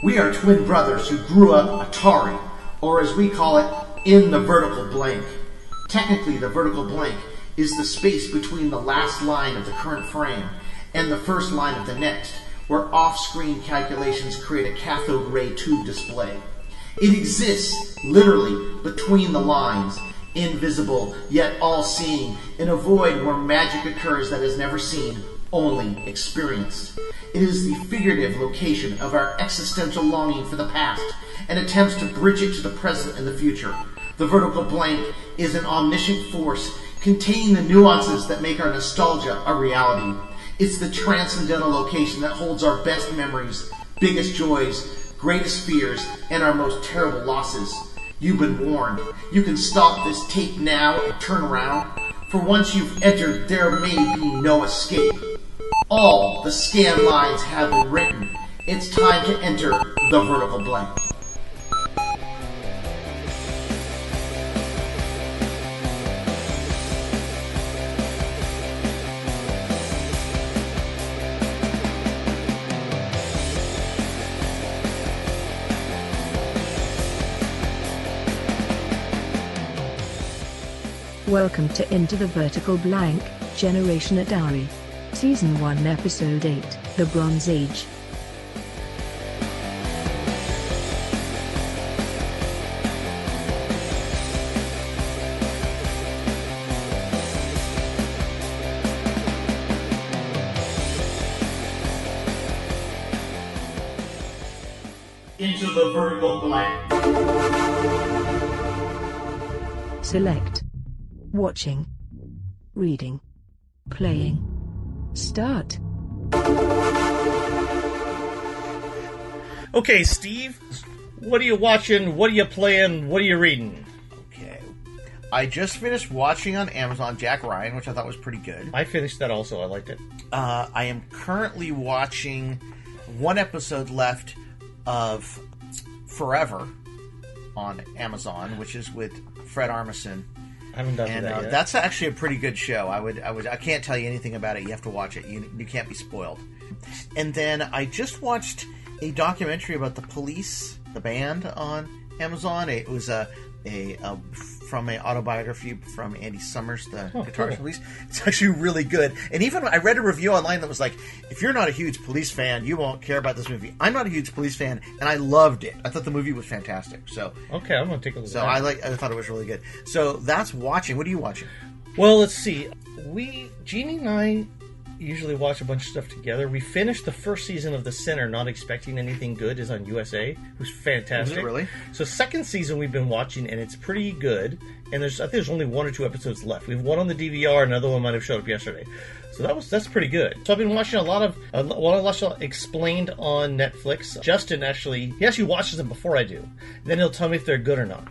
We are twin brothers who grew up Atari, or as we call it, in the vertical blank. Technically, the vertical blank is the space between the last line of the current frame and the first line of the next, where off-screen calculations create a cathode ray tube display. It exists, literally, between the lines, invisible, yet all-seeing, in a void where magic occurs that is never seen, only experienced. It is the figurative location of our existential longing for the past and attempts to bridge it to the present and the future. The vertical blank is an omniscient force containing the nuances that make our nostalgia a reality. It's the transcendental location that holds our best memories, biggest joys, greatest fears, and our most terrible losses. You've been warned. You can stop this tape now and turn around. For once you've entered, there may be no escape. All the scan lines have been written. It's time to enter the vertical blank. Welcome to Into the Vertical Blank, Generation Atari. Season 1 Episode 8, The Bronze Age. Into the vertical blank. Select. Watching. Reading. Playing. Start. Okay, Steve, what are you watching? What are you playing? What are you reading? Okay. I just finished watching on Amazon Jack Ryan, which I thought was pretty good. I finished that also. I liked it. I am currently watching one episode left of Forever on Amazon, which is with Fred Armisen. I haven't done that yet. That's actually a pretty good show. I can't tell you anything about it. You have to watch it. You can't be spoiled. And then I just watched a documentary about the Police, the band, on Amazon. It was from an autobiography from Andy Summers, the guitarist Police. It's actually really good. And even I read a review online that was like, if you're not a huge Police fan, you won't care about this movie. I'm not a huge Police fan, and I loved it. I thought the movie was fantastic. So okay, I'm gonna take a look. So I thought it was really good. So that's watching. What are you watching? Well, let's see. Jeannie and I usually watch a bunch of stuff together. We finished the first season of The Sinner, not expecting anything good, is on USA. It was fantastic. Was it really? So second season we've been watching, and it's pretty good. And I think there's only 1 or 2 episodes left. We have one on the DVR, another one might have showed up yesterday. So that's pretty good. So I've been watching a lot of Explained on Netflix. Justin he actually watches them before I do. Then he'll tell me if they're good or not.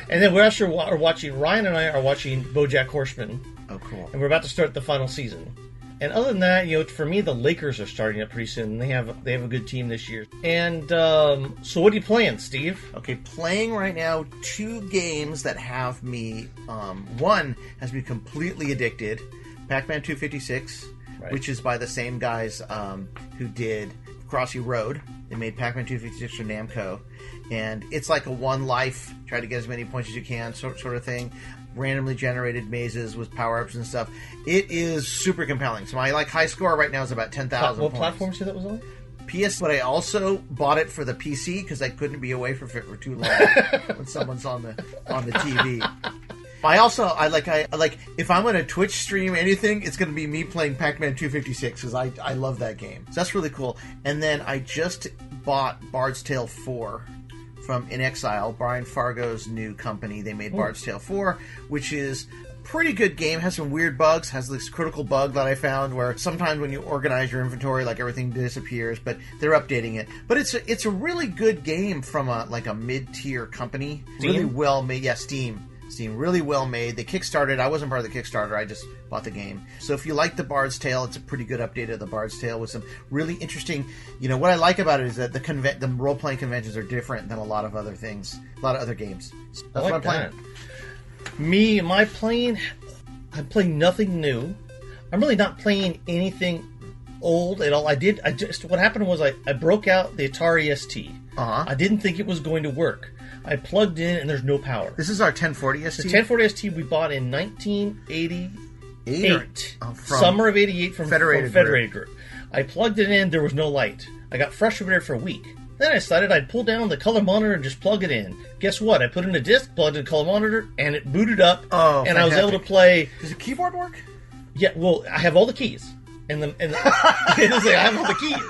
And then Ryan and I are watching BoJack Horseman. Oh, cool. And we're about to start the final season. And other than that, for me, the Lakers are starting up pretty soon. They have a good team this year. And so, what are you playing, Steve? Okay, playing right now 2 games that have me. One has me completely addicted. Pac-Man 256, right, which is by the same guys who did Crossy Road. They made Pac-Man 256 for Namco, and it's like a one life, try to get as many points as you can, sort of thing. Randomly generated mazes with power-ups and stuff. It is super compelling. So my high score right now is about 10,000 What points. platform that was on? PS, but I also bought it for the PC because I couldn't be away from it for too long when someone's on the TV. If I'm going to Twitch stream anything, it's going to be me playing Pac-Man 256 because I love that game. So that's really cool. And then I just bought Bard's Tale 4 from In Exile, Brian Fargo's new company. They made Bard's Tale 4, which is a pretty good game. Has some weird bugs. Has this critical bug that I found where sometimes when you organize your inventory, everything disappears, but they're updating it. But it's a really good game from a mid-tier company. Steam? Really well made. Yeah, Steam, really well made. They kickstarted. I wasn't part of the Kickstarter. I just bought the game. So if you like the Bard's Tale, it's a pretty good update of the Bard's Tale with some really interesting. What I like about it is that the role playing conventions are different than a lot of other things, a lot of other games. That's what I'm playing. I'm playing nothing new. I'm really not playing anything old and all. What happened was I broke out the Atari ST. I didn't think it was going to work. I plugged in and there's no power. This is our 1040 ST? The 1040 ST we bought in 1988. From Summer of 88 from Federated Group. I plugged it in, there was no light. I got frustrated for a week. Then I decided I'd pull down the color monitor and just plug it in. Guess what? I put in a disc, plugged in the color monitor, and it booted up. Oh, and fantastic. I was able to play. Does the keyboard work? Yeah, well, I have all the keys. I have all the keys.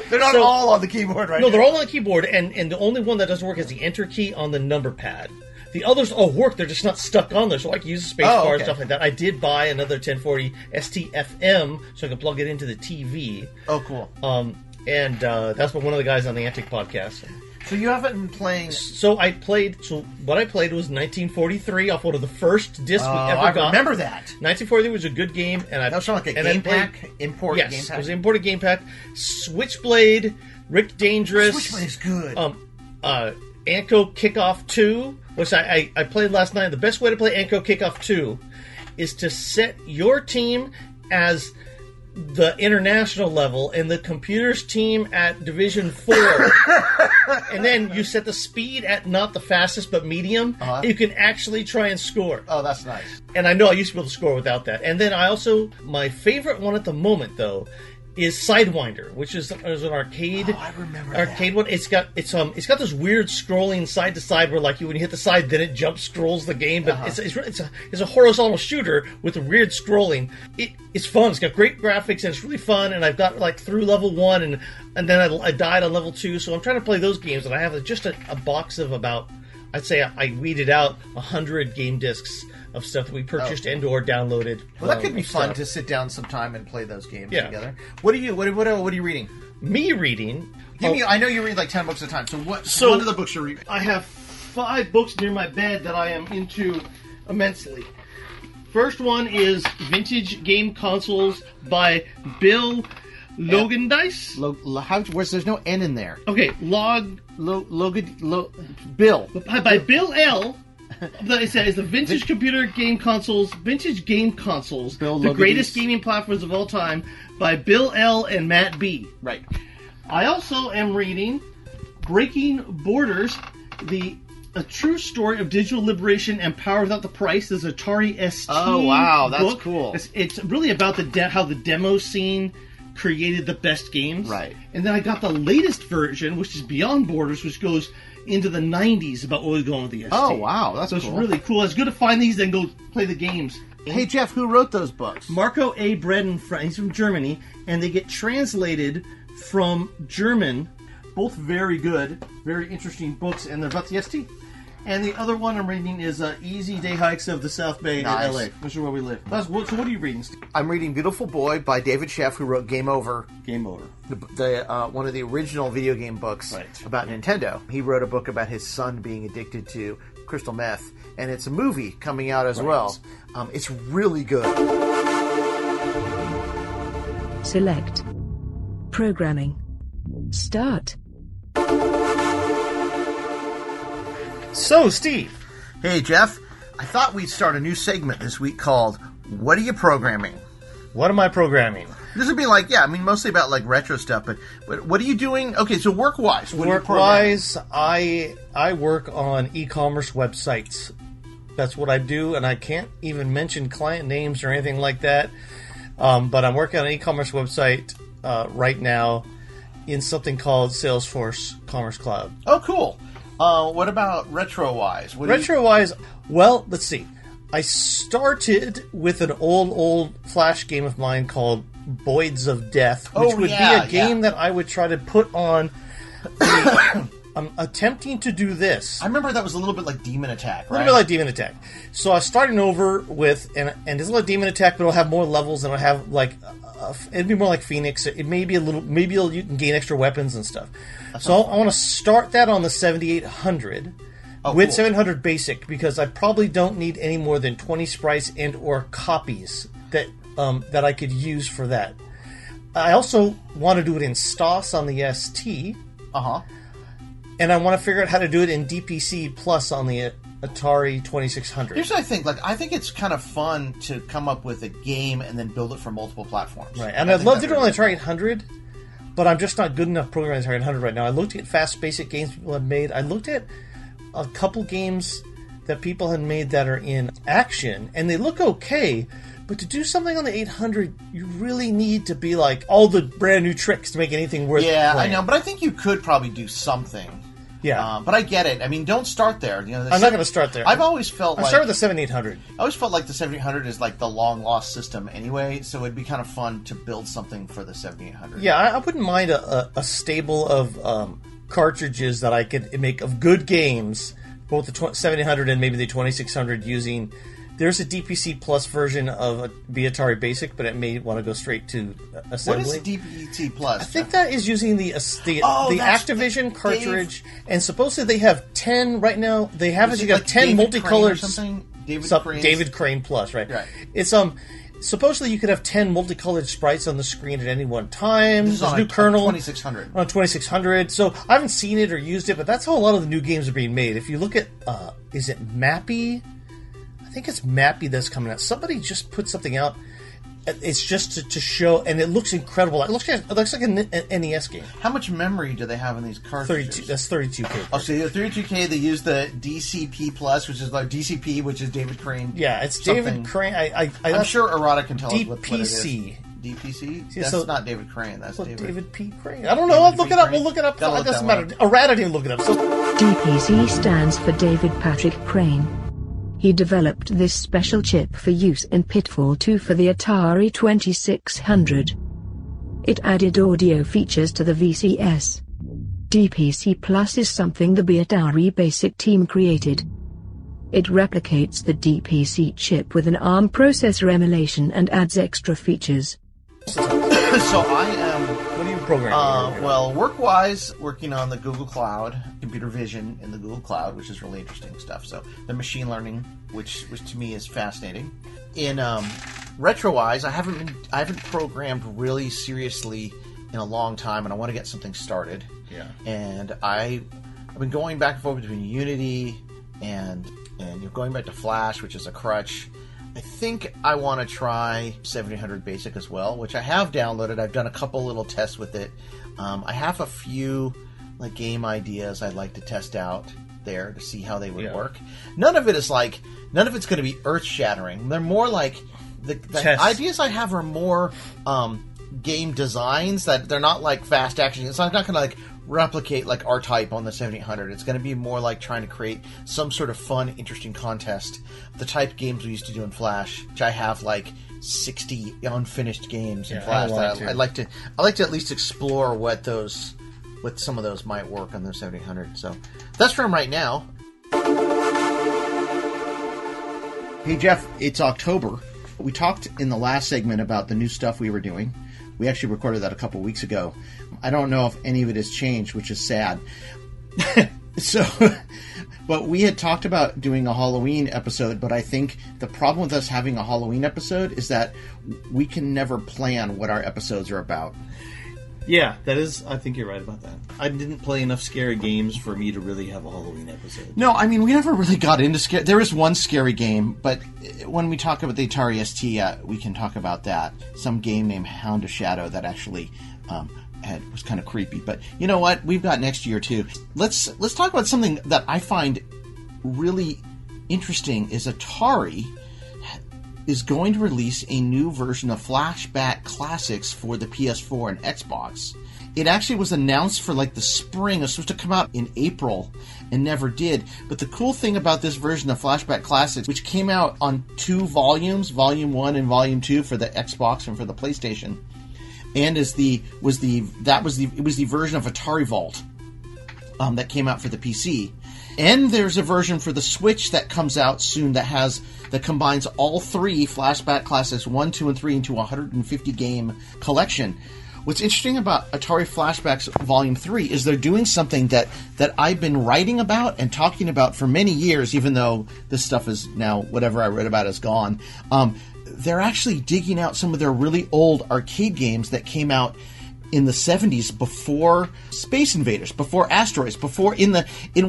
They're not all on the keyboard right now. No, they're all on the keyboard, and the only one that doesn't work is the enter key on the number pad. The others all work, they're just not stuck on there, so I can use the space bar and stuff like that. I did buy another 1040 ST-FM so I can plug it into the TV. Oh, cool. And that's what one of the guys on the Antic podcast. So you haven't been playing... So what I played was 1943 off one of the first discs we ever got. I remember that. 1943 was a good game. That was like a game pack? Import game pack? Yes, it was an imported game pack. Switchblade, Rick Dangerous. Switchblade is good. Anko Kickoff 2, which I played last night. The best way to play Anko Kickoff 2 is to set your team as the international level and the computer's team at Division 4. And then you set the speed at not the fastest but medium. You can actually try and score. Oh, that's nice. And I know I used to be able to score without that. And then my favorite one at the moment, though, is Sidewinder, which is an arcade. Oh, I remember arcade that. one. It's got this weird scrolling side to side where like when you hit the side, then it jump scrls the game. But it's a horizontal shooter with a weird scrolling. It's fun. It's got great graphics and it's really fun. And I've got like through level 1 and then I died on level 2. So I'm trying to play those games and I have just a box of about, I'd say I weeded out 100 game discs of stuff that we purchased and or downloaded. Well, that could be fun stuff. to sit down sometime and play those games Yeah. together. What are you reading? Me reading. I know you read like 10 books at a time. So what are the books you're reading? I have 5 books near my bed that I am into immensely. First one is Vintage Game Consoles by Bill Logandice. There's no N in there. Okay, Bill. By Bill L. It says the Vintage Game Consoles, the greatest gaming platforms of all time, by Bill L. and Matt B. Right. I also am reading Breaking Borders, a true story of digital liberation and power without the price. There's Atari ST. Oh wow, that's book. cool. It's really about how the demo scene created the best games. Right. And then I got the latest version, which is Beyond Borders, which goes into the 90s about what was going on with the ST. Oh wow, that's so cool. It's really cool. It's good to find these and go play the games. Hey Jeff, who wrote those books? Marco A. Breden, he's from Germany, and they get translated from German. Both very good, very interesting books, and they're about the ST. And the other one I'm reading is Easy Day Hikes of the South Bay in LA, which is where we live. So what are you reading, Steve? I'm reading Beautiful Boy by David Sheff, who wrote Game Over. Game Over. The one of the original video game books about Nintendo. He wrote a book about his son being addicted to crystal meth, and it's a movie coming out as well. It's really good. Select. Programming. Start. So, Steve. Hey, Jeff. I thought we'd start a new segment this week called What Are You Programming? What am I programming? This would be like, mostly about like retro stuff, but what are you doing? Okay, so work-wise. Work-wise, I work on e-commerce websites. That's what I do, and I can't even mention client names or anything like that. But I'm working on an e-commerce website right now in something called Salesforce Commerce Cloud. Oh, cool. What about retro-wise? Retro-wise, well, let's see. I started with an old Flash game of mine called Voids of Death, which would be a game that I would try to put on. I'm attempting to do this. I remember that was a little bit like Demon Attack, right? A little bit like Demon Attack. So I was starting over with, and it's like Demon Attack, but it'll have more levels, and it'll have like, it'd be more like Phoenix. It may be you can gain extra weapons and stuff. So I want to start that on the 7800 with 700 basic, because I probably don't need any more than 20 sprites and or copies that I could use for that. I also want to do it in STOS on the ST. And I want to figure out how to do it in DPC Plus on the Atari 2600. Here's what I think. Like, I think it's kind of fun to come up with a game and then build it for multiple platforms. Right, and I'd love to do it on the Atari 800, but I'm just not good enough programming on the Atari 800 right now. I looked at fast, basic games people have made. I looked at a couple games that people had made that are in action, and they look okay. But to do something on the 800, you really need to be like all the brand new tricks to make anything worth Yeah, playing. I know, but I think you could probably do something. Yeah. But I get it. I mean, don't start there. You know, I'm not going to start there. I've always felt like... I started with the 7800. I always felt like the 7800 is like the long-lost system anyway, so it'd be kind of fun to build something for the 7800. Yeah, I wouldn't mind a stable of cartridges that I could make of good games, both the 7800 and maybe the 2600 using... There's a DPC Plus version of the Atari Basic, but it may want to go straight to assembly. What is DPC Plus? I think that is using the Activision cartridge, and supposedly they have 10 right now. They have Is it. it You have like 10 David multicolored. Crane or something? David Crane Plus, right? Right. It's supposedly you could have 10 multicolored sprites on the screen at any one time. This is There's on new kernel 2600. on 2600. So I haven't seen it or used it, but that's how a lot of the new games are being made. If you look at, is it Mappy? I think it's Mappy that's coming out. Somebody just put something out. It's just to show, and it looks incredible. It looks like an NES game. How much memory do they have in these cartridges? 32. That's 32K. Oh, so you have 32K. They use the DCP Plus, which is like DCP, which is David Crane. Yeah, it's something. David Crane. I'm sure Errata can tell us what it is. DPC. DPC? Yeah, That's so- not David Crane. That's David P. Crane. I don't know. I'll look it up. We'll look it up. Gotta It look doesn't that matter. one Errata didn't look it up. So DPC stands for David Patrick Crane. He developed this special chip for use in Pitfall 2 for the Atari 2600. It added audio features to the VCS. DPC Plus is something the Atari Basic team created. It replicates the DPC chip with an ARM processor emulation and adds extra features. So I am... what are you programming? Well, work-wise, working on the Google Cloud, computer vision in the Google Cloud, which is really interesting stuff. So the machine learning, which to me is fascinating. In retro-wise, I haven't programmed really seriously in a long time, and I want to get something started. Yeah. And I've been going back and forth between Unity and you're going back to Flash, which is a crutch. I think I want to try 7800 Basic as well, which I have downloaded. I've done a couple little tests with it. I have a few like game ideas I'd like to test out there to see how they would work. None of it's going to be earth-shattering. They're more like the ideas I have are more game designs that they're not like fast action. So I'm not going to like replicate like R-Type on the 7800. It's going to be more like trying to create some sort of fun, interesting contest. The type games we used to do in Flash, which I have like 60 unfinished games in Flash. I'd like to at least explore what some of those might work on the 7800. So that's where I'm right now. Hey Jeff, it's October. We talked in the last segment about the new stuff we were doing. We actually recorded that a couple weeks ago. I don't know if any of it has changed, which is sad. But we had talked about doing a Halloween episode, but I think the problem with us having a Halloween episode is that we can never plan what our episodes are about. Yeah, that is. I think you're right about that. I didn't play enough scary games for me to really have a Halloween episode. No, I mean, we never really got into scary. There is one scary game, but when we talk about the Atari ST, we can talk about that. Some game named Hound of Shadow that actually was kind of creepy. But you know what? We've got next year too. Let's talk about something that I find really interesting. Is Atari is going to release a new version of Flashback Classics for the PS4 and Xbox. It actually was announced for like the spring. It was supposed to come out in April and never did. But the cool thing about this version of Flashback Classics, which came out on 2 volumes, Volume 1 and Volume 2 for the Xbox and for the PlayStation, and it was the version of Atari Vault that came out for the PC. And there's a version for the Switch that comes out soon that combines all 3 Flashback Classics 1, 2, and 3 into a 150 game collection. What's interesting about Atari Flashbacks Volume 3 is they're doing something that I've been writing about and talking about for many years, even though this stuff is now, whatever I read about is gone. They're actually digging out some of their really old arcade games that came out in the 70s, before Space Invaders, before Asteroids, before in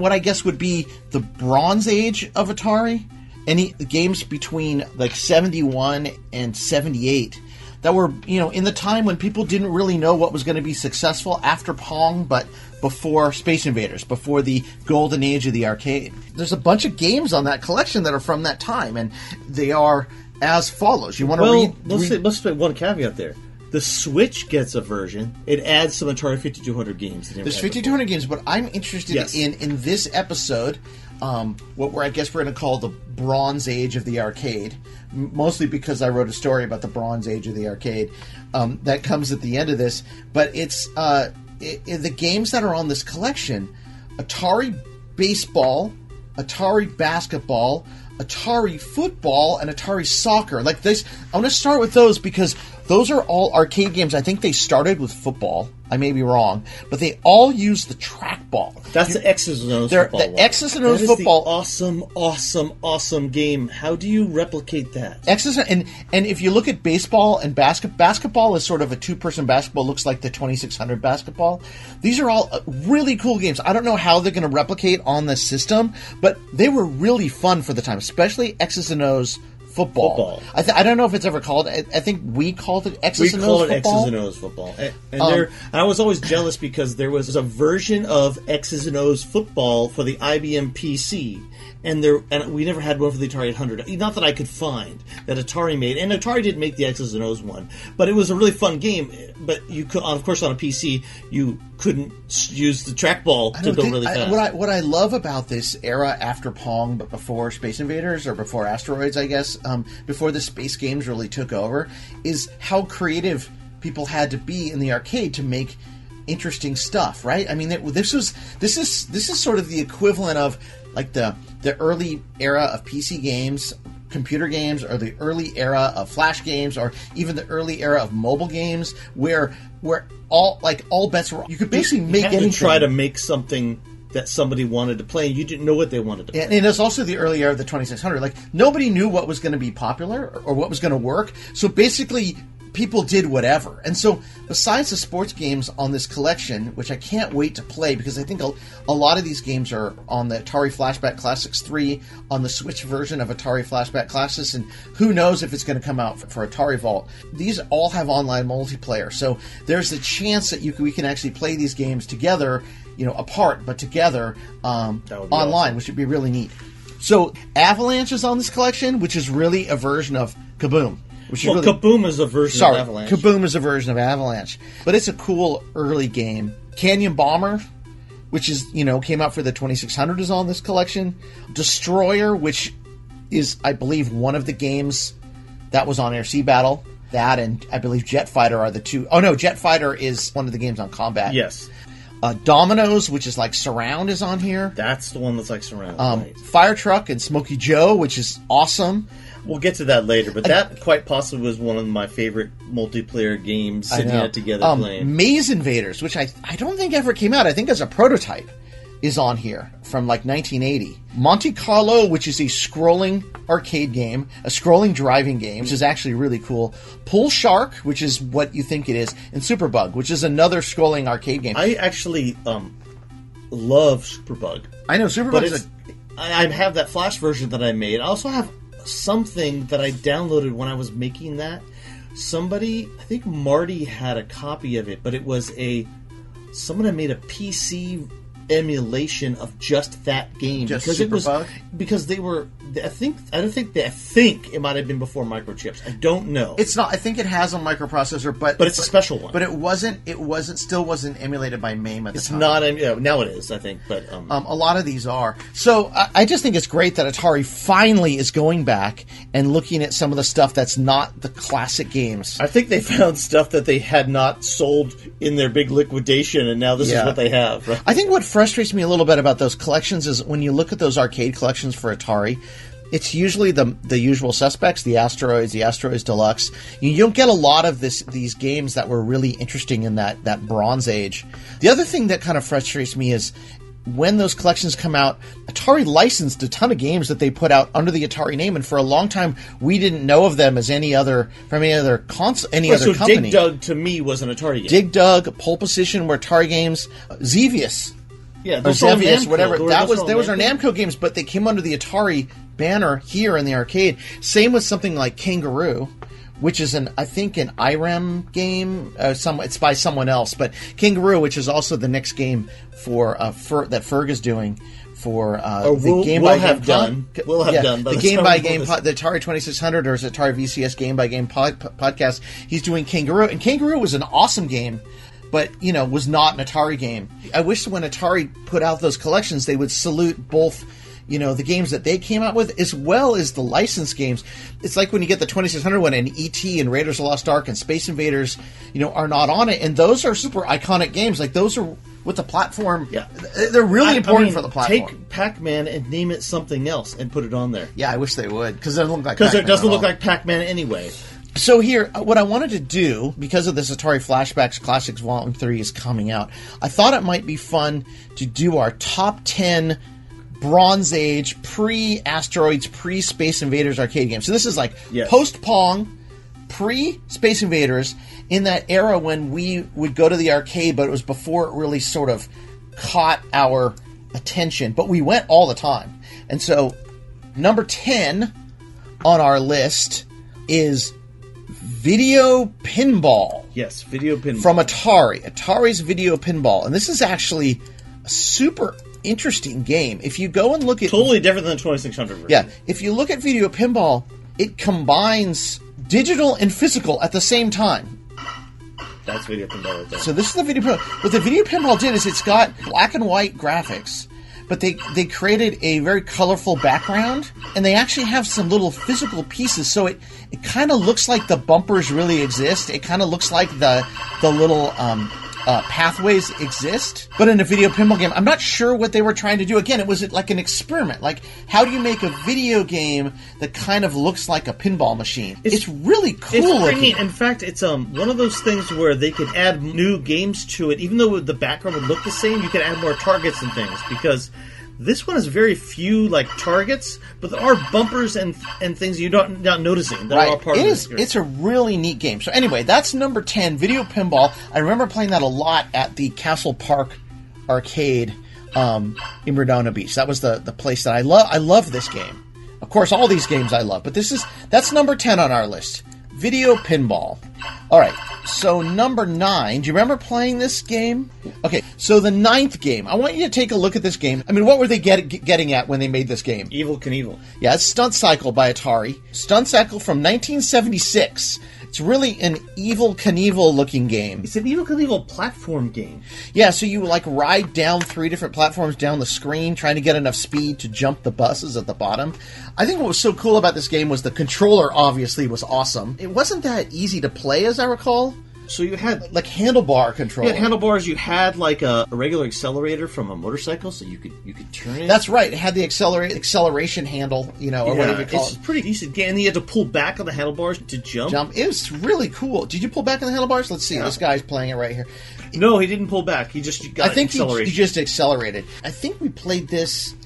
what I guess would be the Bronze Age of Atari. Any games between like 71 and 78 that were, in the time when people didn't really know what was going to be successful after Pong, but before Space Invaders, before the golden age of the arcade. There's a bunch of games on that collection that are from that time, and they are as follows. You want to read? Let's put one caveat there. The Switch gets a version. It adds some Atari 5200 games. There's 5200 games, but I'm interested in this episode, what I guess we're going to call the Bronze Age of the arcade, mostly because I wrote a story about the Bronze Age of the arcade that comes at the end of this. But it's the games that are on this collection: Atari Baseball, Atari Basketball, Atari Football, and Atari Soccer. Like this, I want to start with those because those are all arcade games. I think they started with football. I may be wrong, but they all use the trackball. That's the X's and O's football. The X's and O's football. The awesome game. How do you replicate that? X's and if you look at baseball and basketball is sort of a two-person basketball. Looks like the 2600 basketball. These are all really cool games. I don't know how they're going to replicate on the system, but they were really fun for the time, especially X's and O's football. I don't know if it's ever called. I think we called it X's and O's football. We called it X's and O's football. And I was always jealous because there was a version of X's and O's football for the IBM PC, and we never had one for the Atari 800. Not that I could find that Atari made, and Atari did make the X's and O's one, but it was a really fun game. But you could, of course, on a PC, you couldn't use the trackball to go really fast. What I love about this era after Pong, but before Space Invaders or before Asteroids, I guess, before the space games really took over, is how creative people had to be in the arcade to make interesting stuff. Right? I mean, this is sort of the equivalent of like the early era of PC games, computer games, or the early era of flash games, or even the early era of mobile games, where all bets were. You could basically make anything. To try to make something that somebody wanted to play, and you didn't know what they wanted to play. And it's also the early era of the 2600. Like, nobody knew what was going to be popular or what was going to work. So basically, people did whatever. And so, besides the sports games on this collection, which I can't wait to play because I think a lot of these games are on the Atari Flashback Classics 3, on the Switch version of Atari Flashback Classics, and who knows if it's going to come out for Atari Vault. These all have online multiplayer, so there's a chance that we can actually play these games together, apart, but together online, awesome. Which would be really neat. So, Avalanche is on this collection, which is really a version of Kaboom. Kaboom is a version of Avalanche. Kaboom is a version of Avalanche. But it's a cool early game. Canyon Bomber, which is, came out for the 2600, is on this collection. Destroyer, which is, I believe, one of the games that was on Air Sea Battle. That and, I believe, Jet Fighter are the two. Oh, no, Jet Fighter is one of the games on Combat. Yes. Dominoes, which is like Surround, is on here. That's the one that's like Surround. Right. Fire Truck and Smokey Joe, which is awesome. We'll get to that later, but that quite possibly was one of my favorite multiplayer games sitting together playing. Maze Invaders, which I don't think ever came out. I think as a prototype, is on here from like 1980. Monte Carlo, which is a scrolling arcade game, a scrolling driving game, which is actually really cool. Pull Shark, which is what you think it is, and Superbug, which is another scrolling arcade game. I actually love Superbug. I know Superbug. I have that Flash version that I made. I also have something that I downloaded when I was making that. Somebody, I think Marty had a copy of it, but it was someone had made a PC emulation of just that game. Just because Superbug? Because they were, I think it might have been before microchips. I don't know. It's not. I think it has a microprocessor, but it's a special one. But it still wasn't emulated by MAME at the time. It's not. Now it is, I think. But a lot of these are. So I just think it's great that Atari finally is going back and looking at some of the stuff that's not the classic games. I think they found stuff that they had not sold in their big liquidation, and now this is what they have. Right? I think what frustrates me a little bit about those collections is when you look at those arcade collections for Atari, it's usually the usual suspects, the Asteroids Deluxe. You don't get a lot of these games that were really interesting in that Bronze Age. The other thing that kind of frustrates me is when those collections come out, Atari licensed a ton of games that they put out under the Atari name, and for a long time we didn't know of them as any other console, other company. Dig Dug to me was an Atari game. Dig Dug, Pole Position were Atari games. Xevious, yeah, or those were all Xevious, Namco. whatever. Those Those are Namco games, but they came under the Atari banner here in the arcade. Same with something like Kangaroo, which is I think an IREM game. It's by someone else, but Kangaroo, which is also the next game for that Ferg is doing for the Game by Game done. We'll have done the Game by Game, the Atari 2600 or is it Atari VCS Game by Game podcast. He's doing Kangaroo, and Kangaroo was an awesome game, but was not an Atari game. I wish when Atari put out those collections, they would salute both. The games that they came out with, as well as the licensed games. It's like when you get the 2600 one and E.T. and Raiders of the Lost Ark and Space Invaders, are not on it. And those are super iconic games. Like, those are with the platform. Yeah. They're really important for the platform. Take Pac-Man and name it something else and put it on there. Yeah, I wish they would. Because it doesn't look like Pac-Man. Because it doesn't look all. like Pac-Man anyway. So here, what I wanted to do, because of this Atari Flashbacks Classics Volume 3 is coming out, I thought it might be fun to do our top 10 Bronze Age, pre-Asteroids, pre-Space Invaders arcade games. So this is like post-Pong, pre-Space Invaders, in that era when we would go to the arcade, but it was before it really sort of caught our attention. But we went all the time. And so number 10 on our list is Video Pinball. Yes, Video Pinball. From Atari. Atari's Video Pinball. And this is actually a super interesting game. If you go and look at... Totally different than the 2600 version. Yeah. If you look at Video Pinball, it combines digital and physical at the same time. That's Video Pinball right there. So this is the Video Pinball. What the Video Pinball did is it's got black and white graphics, but they created a very colorful background, and they actually have some little physical pieces, so it kind of looks like the bumpers really exist. It kind of looks like the little... pathways exist, but in a video pinball game, I'm not sure what they were trying to do. Again, it was like an experiment. Like, how do you make a video game that kind of looks like a pinball machine? It's really cool. It's pretty neat. In fact, it's one of those things where they could add new games to it. Even though the background would look the same, you could add more targets and things, because this one has very few targets, but there are bumpers and things you're not noticing. That are all part of it. It's a really neat game. So anyway, that's number 10, Video Pinball. I remember playing that a lot at the Castle Park arcade in Redondo Beach. That was the place that I love. I love this game. Of course, all these games I love, but that's number 10 on our list. Video Pinball. All right, so number 9. Do you remember playing this game? Okay, so the 9th game. I want you to take a look at this game. I mean, what were they getting at when they made this game? Evel Knievel. Yeah, it's Stunt Cycle by Atari. Stunt Cycle from 1976. It's really an Evel Knievel looking game. It's an Evel Knievel platform game. Yeah, so you ride down 3 different platforms down the screen, trying to get enough speed to jump the buses at the bottom. I think what was so cool about this game was the controller obviously was awesome. It wasn't that easy to play, as I recall. So you had handlebar control. You had handlebars. You had a regular accelerator from a motorcycle, so you could turn it. That's right. It had the acceleration handle, or whatever you call it. It's a pretty decent game. And you had to pull back on the handlebars to jump. It was really cool. Did you pull back on the handlebars? Let's see. Yeah. This guy's playing it right here. No, he didn't pull back. He just got acceleration. He just accelerated. I think we played this.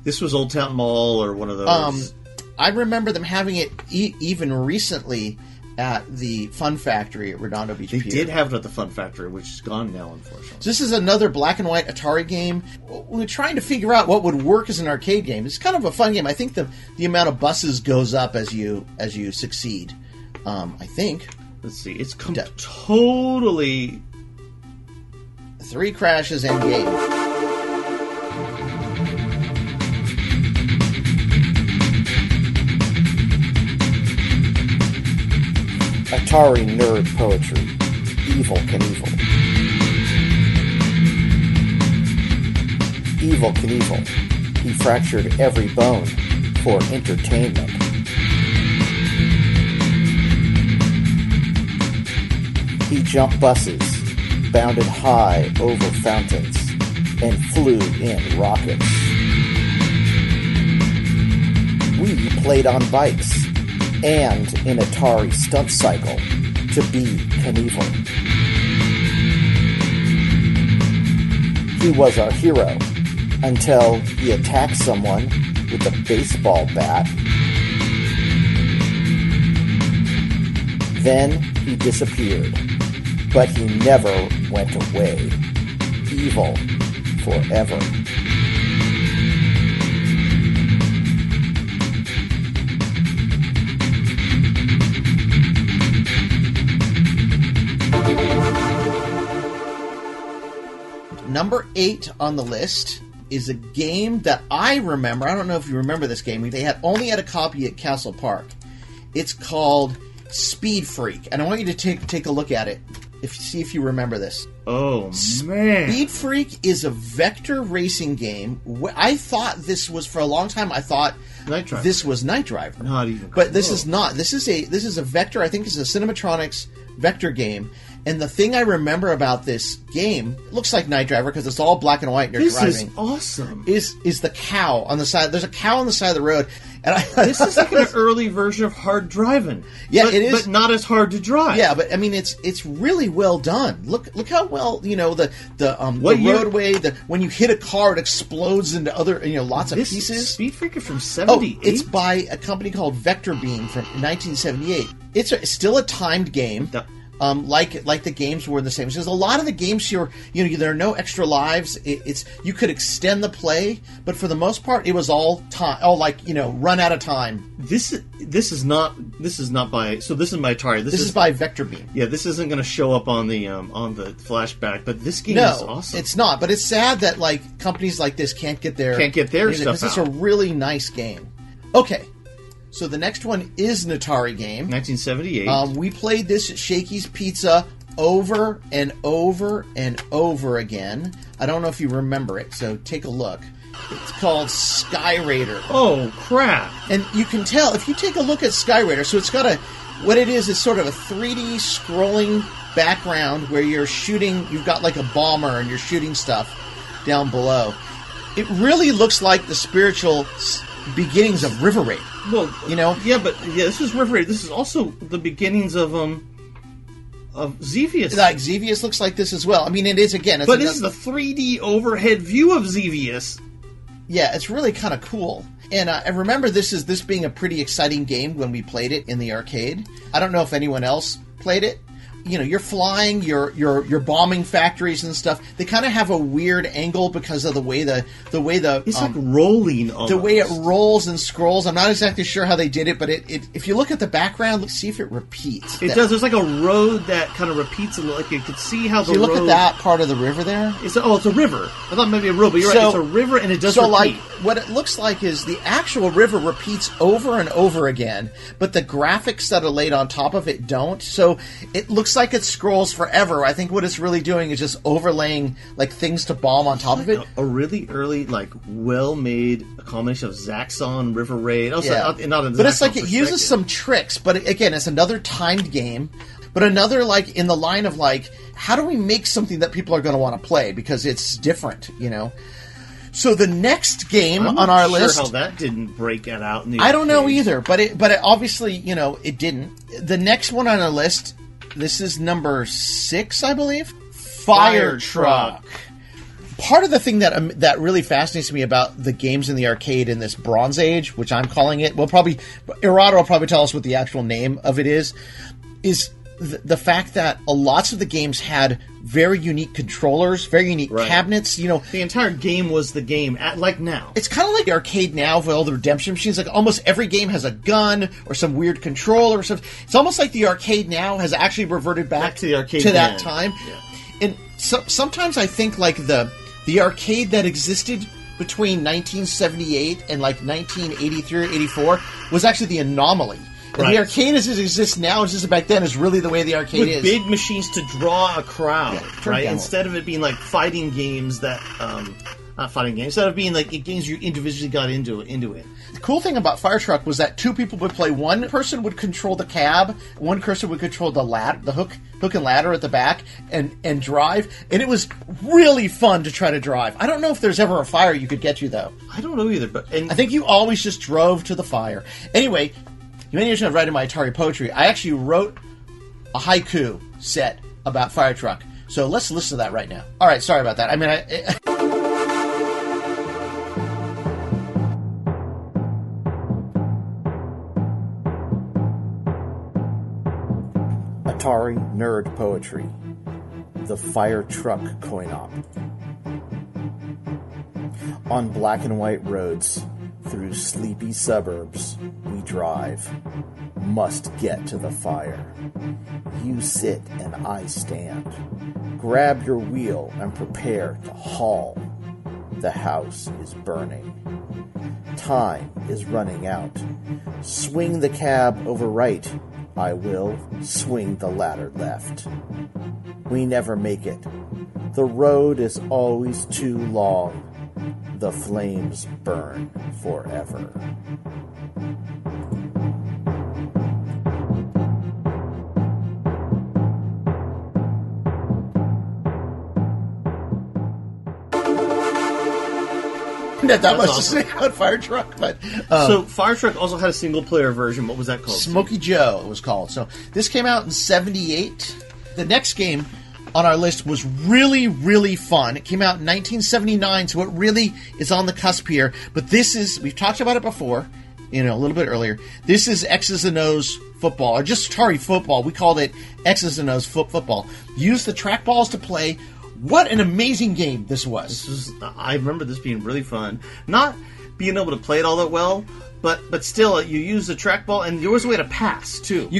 This was Old Town Mall or one of those. I remember them having it even recently at the Fun Factory at Redondo Beach Pier. They did have it at the Fun Factory, which is gone now, unfortunately. So this is another black and white Atari game. We're trying to figure out what would work as an arcade game. It's kind of a fun game. I think the amount of buses goes up as you succeed. I think. Let's see. It's totally 3 crashes and game. Atari nerd poetry. Evel Knievel. Evel Knievel. He fractured every bone for entertainment. He jumped buses, bounded high over fountains, and flew in rockets. We played on bikes and in Atari Stunt Cycle to be Knievel. He was our hero, until he attacked someone with a baseball bat. Then he disappeared, but he never went away. Evil forever. Number 8 on the list is a game that I remember. I don't know if you remember this game. They had only had a copy at Castle Park. It's called Speed Freak, and I want you to take a look at it. See if you remember this. Oh, man. Speed Freak is a vector racing game. I thought this was, for a long time, I thought Night Driver. This was Night Driver. Not even But this close. is not. This is a vector, I think it's a Cinematronics vector game. And the thing I remember about this game, it looks like Night Driver because it's all black and white and you're This driving. is awesome. Is the cow on the side. There's a cow on the side of the road. And This is like an early version of hard driving. Yeah, but, it is. But not as hard to drive. Yeah, but I mean, it's really well done. Look how well the What year? roadway. When you hit a car, it explodes into other lots of This pieces. Speed Freak is from Oh, 78. it's by a company called Vector Beam from 1978. It's still a timed game. Yep. Like the games were the same. Because a lot of the games here, there are no extra lives. It's you could extend the play, but for the most part, it was all time. Run out of time. This is not by. So this is my Atari. This is by Vector Beam. Yeah, this isn't going to show up on the flashback, but this game No, is awesome. it's not. But it's sad that companies like this can't get their stuff because it's a out. really nice game. Okay, so the next one is an Atari game. 1978. We played this at Shakey's Pizza over and over and over again. I don't know if you remember it, so take a look. It's called Sky Raider. Oh crap! And you can tell, if you take a look at Sky Raider, so it's got what it is sort of a 3D scrolling background where you're shooting, you've got like a bomber and you're shooting stuff down below. It really looks like the spiritual beginnings of River Raid. Well, Yeah, but this is River Raid. This is also the beginnings of Xevious. Like Xevious looks like this as well. I mean, it is again. But this is the 3D overhead view of Xevious. Yeah, it's really kind of cool. And I remember this being a pretty exciting game when we played it in the arcade. I don't know if anyone else played it. You're flying, you're bombing factories and stuff. They kind of have a weird angle because of the way the It's like rolling almost. the way it rolls and scrolls. I'm not exactly sure how they did it, but it if you look at the background, let's see if it repeats. It does. There's like a road that kind of repeats a little. Like you could see how the So you look road. at that part of the river there. It's a river. I thought maybe a road, but you're right. It's a river, and it does So, repeat. what it looks like is the actual river repeats over and over again, but the graphics that are laid on top of it don't. So it looks like it scrolls forever. I think what it's really doing is just overlaying things to bomb on top of it. A really early, well-made combination of Zaxxon, River Raid. Also, Yeah. not in But it's Zaxxon it uses perspective. some tricks, but again, it's another timed game. But another in the line of how do we make something that people are going to want to play because it's different, So the next game I'm on not our sure list, how that didn't break it out. In the I don't know arcade. either, but it obviously it didn't. The next one on our list, this is number 6, I believe. Fire Truck. Part of the thing that really fascinates me about the games in the arcade in this Bronze Age, which I'm calling it, Irada will probably tell us what the actual name of it is the fact that lots of the games had very unique controllers, very unique cabinets. The entire game was the game, like now. It's kind of like the arcade now with all the redemption machines. Like almost every game has a gun or some weird controller or something. It's almost like the arcade now has actually reverted back to the arcade to that then. time. Yeah. And sometimes I think the arcade that existed between 1978 and 1983 or 84 was actually the anomaly. And Right. the arcade as it exists now, as it existed back then, is really the way the arcade With is. big machines to draw a crowd, turn right? down. Instead of it being like fighting games that, not fighting games, instead of being like games you individually got into it. The cool thing about Fire Truck was that two people would play. One person would control the cab, one person would control the hook and ladder at the back, and drive. And it was really fun to try to drive. I don't know if there's ever a fire you could get to, though. I don't know either, but I think you always just drove to the fire. Anyway, you may have read in my Atari poetry. I actually wrote a haiku set about Fire Truck. So let's listen to that right now. All right, sorry about that. Atari Nerd Poetry, the Fire Truck Coin-Op. On black and white roads, through sleepy suburbs, we drive. Must get to the fire. You sit and I stand. Grab your wheel and prepare to haul. The house is burning. Time is running out. Swing the cab over right. I will swing the ladder left. We never make it. The road is always too long. The flames burn forever. That much awesome. to say about Fire Truck, but So Fire Truck also had a single player version. What was that called? Smokey Joe, it was called. So this came out in '78. The next game on our list was really, really fun. It came out in 1979, so it really is on the cusp here. But this is, we've talked about it before, a little bit earlier. This is X's and O's football, or just Atari football. We called it X's and O's football. Use the trackballs to play. What an amazing game this was. I remember this being really fun. Not being able to play it all that well, but still, you use the trackball, and there was a way to pass too. The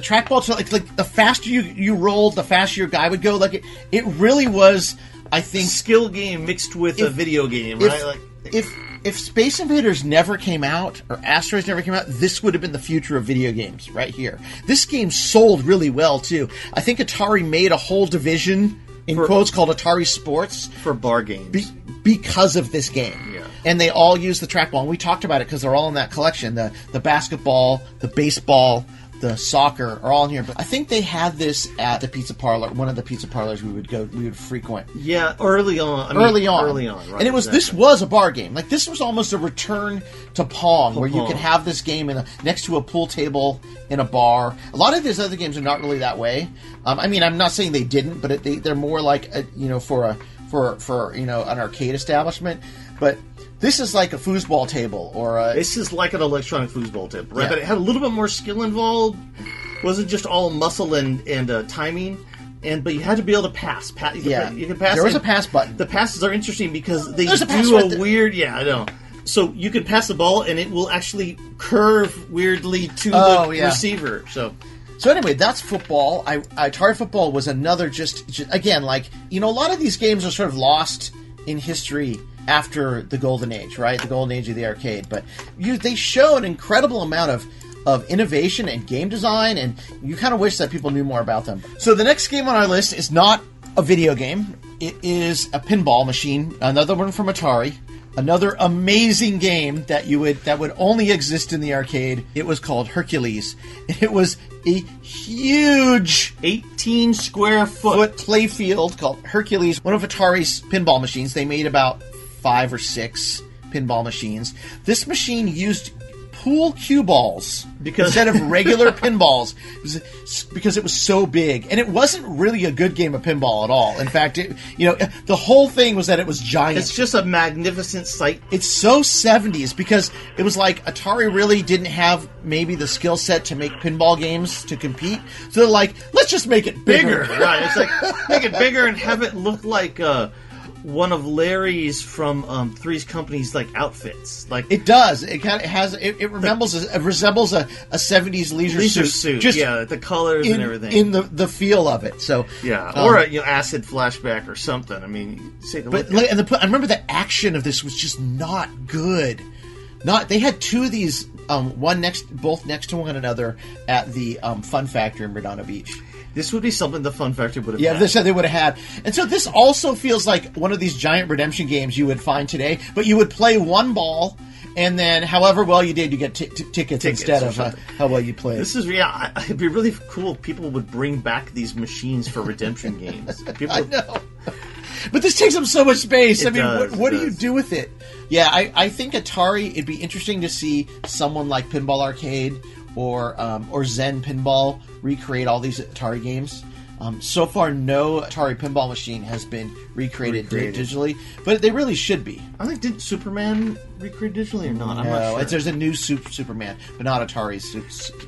trackball. Like the faster you rolled, the faster your guy would go. Like it really was. I think skill game mixed with a video game, right? If Space Invaders never came out, or Asteroids never came out, this would have been the future of video games right here. This game sold really well too. I think Atari made a whole division in quotes called Atari Sports for bar games because of this game. Yeah. And they all use the trackball. And we talked about it because they're all in that collection. The basketball, the baseball, the soccer are all in here. But I think they had this at the pizza parlor, one of the pizza parlors we would frequent. Yeah, early on. Early on, right? And this was a bar game. Like this was almost a return to Pong, where you could have this game next to a pool table in a bar. A lot of these other games are not really that way. I'm not saying they didn't, but they're more like for an arcade establishment. But this is like a foosball table This is like an electronic foosball table, right? Yeah. But it had a little bit more skill involved. Wasn't just all muscle and timing. But you had to be able to pass. You could pass. There was a pass button. The passes are interesting because they There's a pass do right a there. weird. Yeah, I know. So you can pass the ball and it will actually curve weirdly to the receiver. So anyway, that's football. Atari football was another just again, like, a lot of these games are sort of lost in history after the golden age, right? The golden age of the arcade. But they show an incredible amount of innovation and game design, and you kind of wish that people knew more about them. So the next game on our list is not a video game. It is a pinball machine, another one from Atari. Another amazing game that would only exist in the arcade. It was called Hercules. It was a huge 18 square foot play field called Hercules. One of Atari's pinball machines. They made about 5 or 6 pinball machines. This machine used pool cue balls instead of regular pinballs because it was so big, and it wasn't really a good game of pinball at all. In fact, the whole thing was that it was giant. It's just a magnificent sight. It's so 70s because it was like Atari really didn't have maybe the skill set to make pinball games to compete, so they're like, let's just make it bigger. Right? It's like make it bigger and have it look like one of Larry's from Three's Company's outfits. Like it does. It kind of has. It resembles a 70s leisure suit. Just the colors and everything in the feel of it. So or a acid flashback or something. I mean, I remember the action of this was just not good. They had 2 of these, both next to one another at the Fun Factory in Redondo Beach. This would be something the Fun Factory would have had. Yeah, they said they would have had. And so this also feels like one of these giant redemption games you would find today, but you would play one ball, and then however well you did, you get tickets instead of how well you played. This is, it'd be really cool if people would bring back these machines for redemption games. I know. But this takes up so much space. What do you do with it? Yeah, I think Atari, it'd be interesting to see someone like Pinball Arcade or Zen Pinball recreate all these Atari games. So far, no Atari pinball machine has been recreated digitally, but they really should be. I think, did Superman recreate digitally or not? I'm not No, sure. there's a new Superman, but not Atari's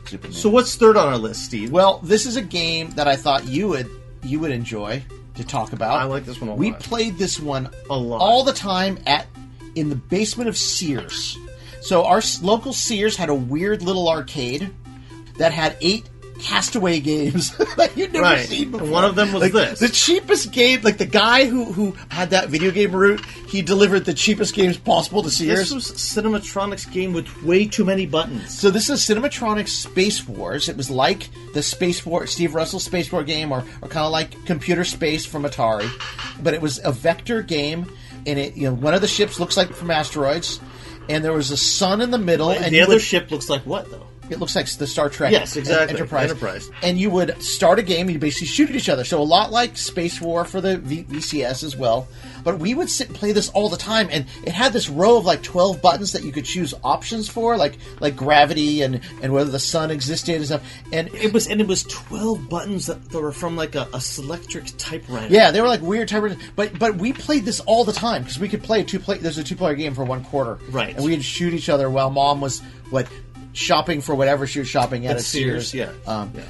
Superman. So what's third on our list, Steve? Well, this is a game that I thought you would enjoy to talk about. I like this one a lot. We played this one A lot. all the time in the basement of Sears. So our local Sears had a weird little arcade that had 8 Castaway games that you'd never seen before. And one of them was this. The cheapest game, like the guy who had that video game route, he delivered the cheapest games possible to Sears. This was Cinematronics game with way too many buttons. So this is Cinematronics Space Wars. It was like the Space War, Steve Russell Space War game, or kind of like Computer Space from Atari, but it was a vector game, and it one of the ships looks like from asteroids, and there was a sun in the middle, and the other ship looks like what though? It looks like the Star Trek. Yes, exactly. Enterprise. And you would start a game, and you basically shoot at each other. So a lot like Space War for the VCS as well. But we would sit and play this all the time, and it had this row of like 12 buttons that you could choose options for, like gravity and whether the sun existed and stuff. And it was 12 buttons that were from like a Selectric typewriter. Yeah, they were like weird typewriters. But we played this all the time because we could play there's a 2-player game for 1 quarter. Right. And we'd shoot each other while Mom was shopping for whatever she was shopping at Sears,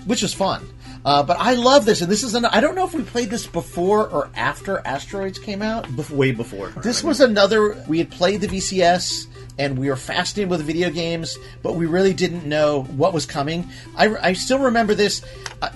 which was fun. But I love this, and this is I don't know if we played this before or after Asteroids came out. Way before. This was another. We had played the VCS, and we were fascinated with video games, but we really didn't know what was coming. I still remember this.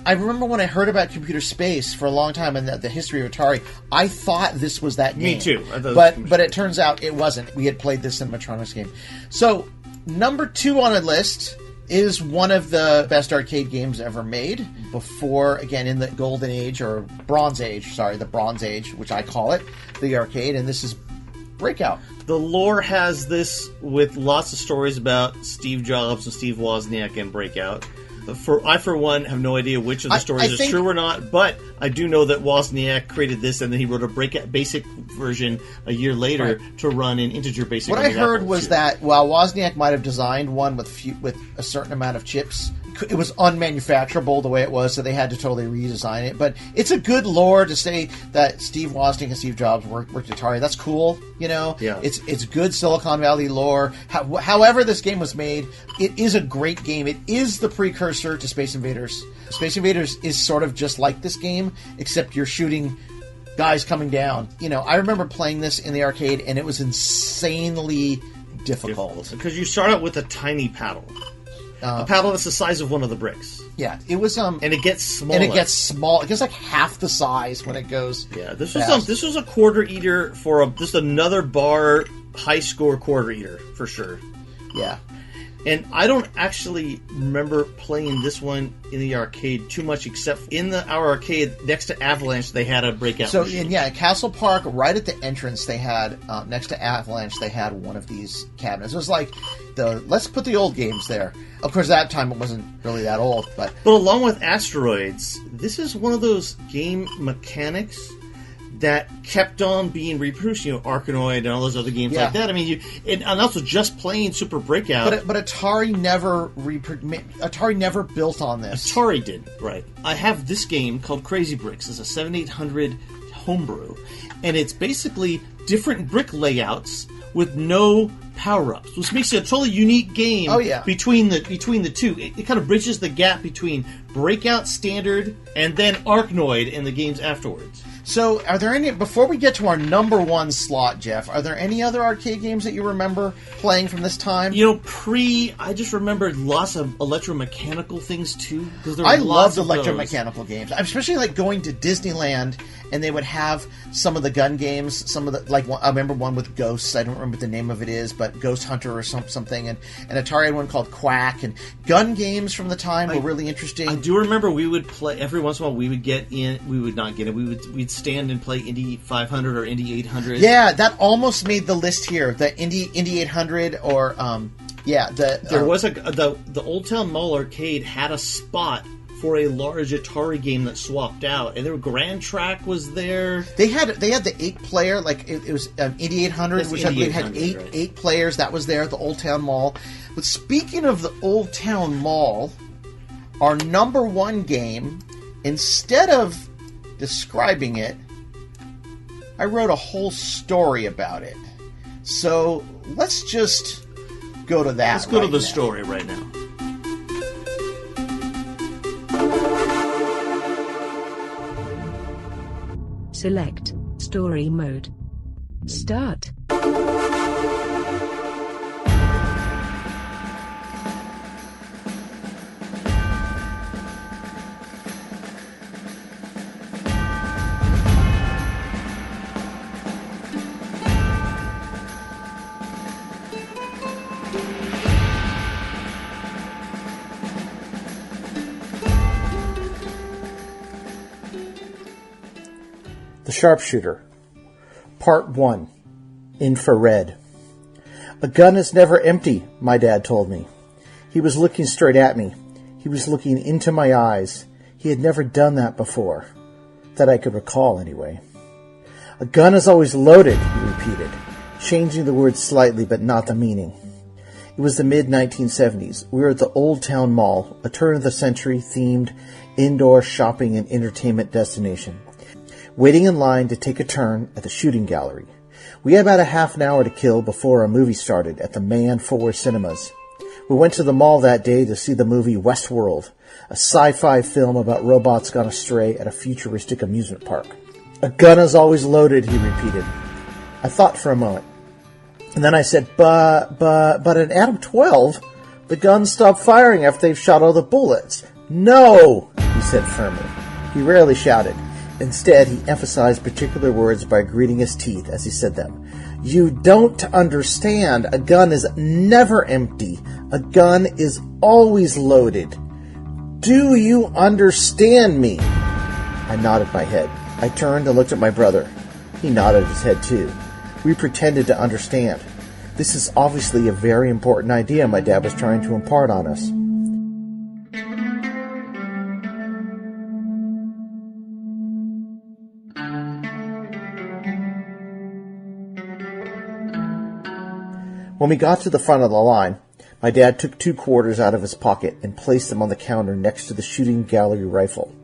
I remember when I heard about Computer Space for a long time and the history of Atari. I thought this was that game. Me too. But it turns out it wasn't. We had played this Cinematronics game. So number 2 on a list is one of the best arcade games ever made before, again, in the Golden Age, or Bronze Age, the Bronze Age, which I call it, the arcade, and this is Breakout. The lore has this with lots of stories about Steve Jobs and Steve Wozniak and Breakout. I, for one, have no idea which of the stories is true or not, but I do know that Wozniak created this, and then he wrote a Breakout basic version a year later to run in integer basic. What I heard was that while Wozniak might have designed one with a certain amount of chips, it was unmanufacturable the way it was, so they had to totally redesign it. But it's a good lore to say that Steve Wozniak and Steve Jobs worked at Atari. That's cool, Yeah. It's good Silicon Valley lore. However this game was made, it is a great game. It is the precursor to Space Invaders. Space Invaders is sort of just like this game, except you're shooting guys coming down. I remember playing this in the arcade, and it was insanely difficult. Because you start out with a tiny paddle. A paddle that's the size of one of the bricks. Yeah, it was and it gets smaller. And it gets small. It gets like half the size when it goes. Yeah, this was a quarter eater for just another bar high score quarter eater for sure. Yeah. And I don't actually remember playing this one in the arcade too much, except in our arcade next to Avalanche, they had a Breakout machine. At Castle Park, right at the entrance, they had next to Avalanche, they had one of these cabinets. It was like let's put the old games there. Of course, at that time it wasn't really that old, but along with Asteroids, this is one of those game mechanics that kept on being reproduced, Arkanoid and all those other games like that. I mean, and also just playing Super Breakout. But Atari never built on this. Atari did, right? I have this game called Crazy Bricks. It's a 7800 homebrew, and it's basically different brick layouts with no power-ups, which makes it a totally unique game. Between the two. It kind of bridges the gap between Breakout Standard and then Arkanoid and the games afterwards. So, are there any, before we get to our number 1 slot, Jeff, are there any other arcade games that you remember playing from this time? I just remembered lots of electromechanical things, too. I loved electromechanical games. Especially, like, going to Disneyland, and they would have some of the gun games, I remember one with ghosts, I don't remember what the name of it is, but Ghost Hunter or something, and Atari had one called Quack, and gun games from the time were really interesting. I do remember we would play, every once in a while, we'd stand and play Indy 500 or Indy 800. Yeah, that almost made the list here. The Indy 800 or there was the Old Town Mall arcade had a spot for a large Atari game that swapped out, and their Grand Track was there. They had the 8-player, like it was Indy 800, which I believe had eight players. That was there at the Old Town Mall. But speaking of the Old Town Mall, our number 1 game instead of describing it, I wrote a whole story about it. So let's just go to that. Let's go to the now. story right now. Select Story Mode. Start. The Sharpshooter. Part 1. Infrared. A gun is never empty, my dad told me. He was looking straight at me. He was looking into my eyes. He had never done that before. That I could recall, anyway. A gun is always loaded, he repeated, changing the words slightly but not the meaning. It was the mid-1970s. We were at the Old Town Mall, a turn-of-the-century themed indoor shopping and entertainment destination, waiting in line to take a turn at the shooting gallery. We had about a half an hour to kill before a movie started at the Man 4 Cinemas. We went to the mall that day to see the movie Westworld, a sci-fi film about robots gone astray at a futuristic amusement park. A gun is always loaded, he repeated. I thought for a moment. And then I said, but in Adam 12, the guns stop firing after they've shot all the bullets. No, he said firmly. He rarely shouted. Instead, he emphasized particular words by gritting his teeth as he said them. You don't understand. A gun is never empty. A gun is always loaded. Do you understand me? I nodded my head. I turned and looked at my brother. He nodded his head too. We pretended to understand. This is obviously a very important idea my dad was trying to impart on us. When we got to the front of the line, my dad took 2 quarters out of his pocket and placed them on the counter next to the shooting gallery rifle.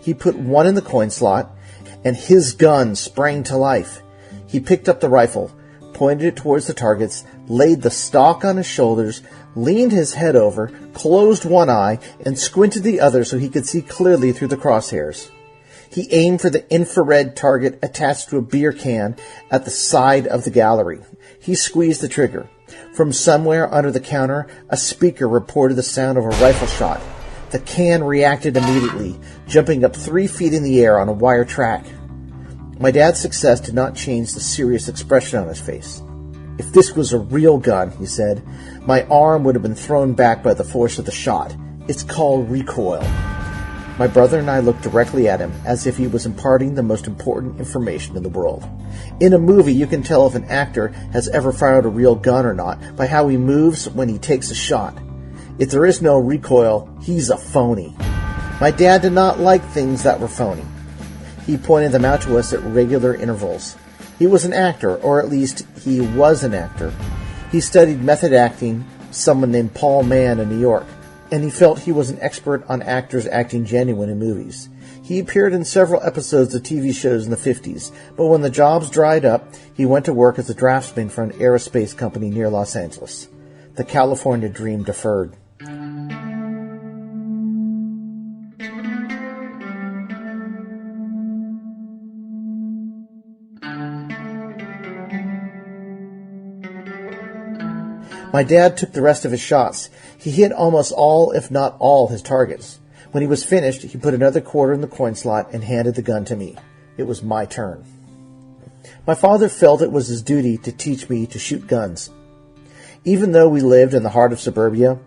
He put one in the coin slot, and his gun sprang to life. He picked up the rifle, pointed it towards the targets, laid the stock on his shoulders, leaned his head over, closed one eye, and squinted the other so he could see clearly through the crosshairs. He aimed for the infrared target attached to a beer can at the side of the gallery. He squeezed the trigger. From somewhere under the counter, a speaker reported the sound of a rifle shot. The can reacted immediately, jumping up 3 feet in the air on a wire track. My dad's success did not change the serious expression on his face. If this was a real gun, he said, my arm would have been thrown back by the force of the shot. It's called recoil. My brother and I looked directly at him as if he was imparting the most important information in the world. In a movie, you can tell if an actor has ever fired a real gun or not by how he moves when he takes a shot. If there is no recoil, he's a phony. My dad did not like things that were phony. He pointed them out to us at regular intervals. He was an actor, or at least he was an actor. He studied method acting, someone named Paul Mann in New York, and he felt he was an expert on actors acting genuine in movies. He appeared in several episodes of TV shows in the 50s, but when the jobs dried up, he went to work as a draftsman for an aerospace company near Los Angeles. The California dream deferred. My dad took the rest of his shots. He hit almost all, if not all, his targets. When he was finished, he put another quarter in the coin slot and handed the gun to me. It was my turn. My father felt it was his duty to teach me to shoot guns. Even though we lived in the heart of suburbia,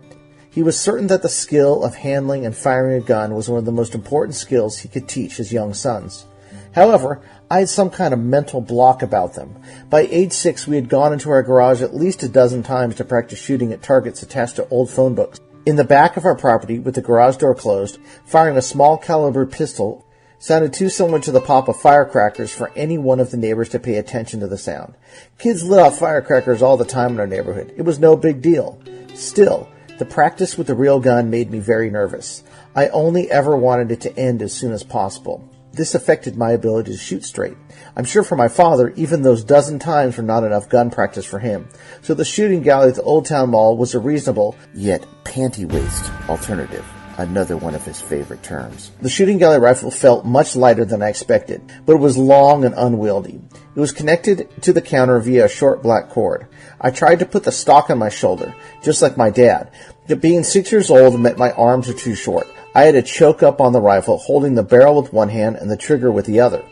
he was certain that the skill of handling and firing a gun was one of the most important skills he could teach his young sons. However, I had some kind of mental block about them. By age 6, we had gone into our garage at least a dozen times to practice shooting at targets attached to old phone books. In the back of our property, with the garage door closed, firing a small caliber pistol sounded too similar to the pop of firecrackers for any one of the neighbors to pay attention to the sound. Kids lit off firecrackers all the time in our neighborhood. It was no big deal. Still, The practice with the real gun made me very nervous. I only ever wanted it to end as soon as possible. This affected my ability to shoot straight. I'm sure for my father, even those dozen times were not enough gun practice for him. So the shooting gallery at the Old Town Mall was a reasonable, yet panty-waist alternative. Another one of his favorite terms. The shooting gallery rifle felt much lighter than I expected, but it was long and unwieldy. It was connected to the counter via a short black cord. I tried to put the stock on my shoulder, just like my dad, but being 6 years old meant my arms were too short. I had to choke up on the rifle, holding the barrel with one hand and the trigger with the other.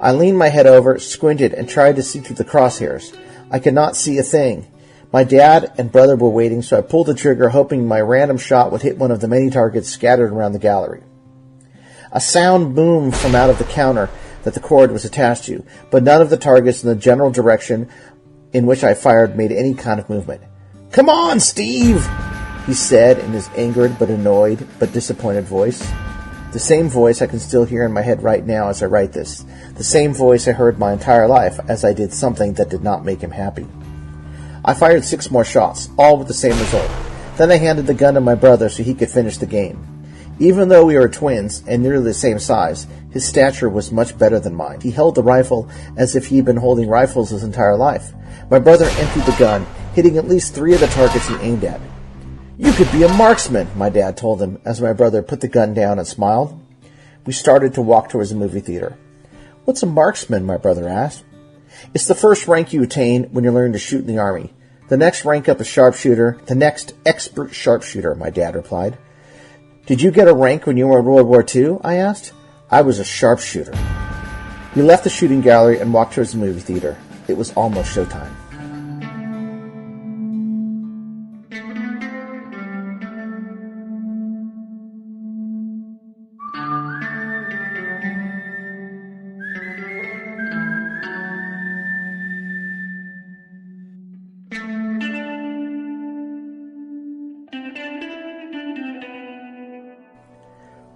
I leaned my head over, squinted, and tried to see through the crosshairs. I could not see a thing. My dad and brother were waiting, so I pulled the trigger, hoping my random shot would hit one of the many targets scattered around the gallery. A sound boomed from out of the counter that the cord was attached to, but none of the targets in the general direction in which I fired made any kind of movement. "Come on, Steve!" he said in his angered but annoyed but disappointed voice. The same voice I can still hear in my head right now as I write this. The same voice I heard my entire life as I did something that did not make him happy. I fired 6 more shots, all with the same result. Then I handed the gun to my brother so he could finish the game. Even though we were twins and nearly the same size, his stature was much better than mine. He held the rifle as if he'd been holding rifles his entire life. My brother emptied the gun, hitting at least 3 of the targets he aimed at. "You could be a marksman," my dad told him as my brother put the gun down and smiled. We started to walk towards the movie theater. "What's a marksman?" my brother asked. "It's the first rank you attain when you learn to shoot in the Army. The next rank up is sharpshooter, the next expert sharpshooter," my dad replied. "Did you get a rank when you were in World War II?" I asked. "I was a sharpshooter." We left the shooting gallery and walked towards the movie theater. It was almost showtime.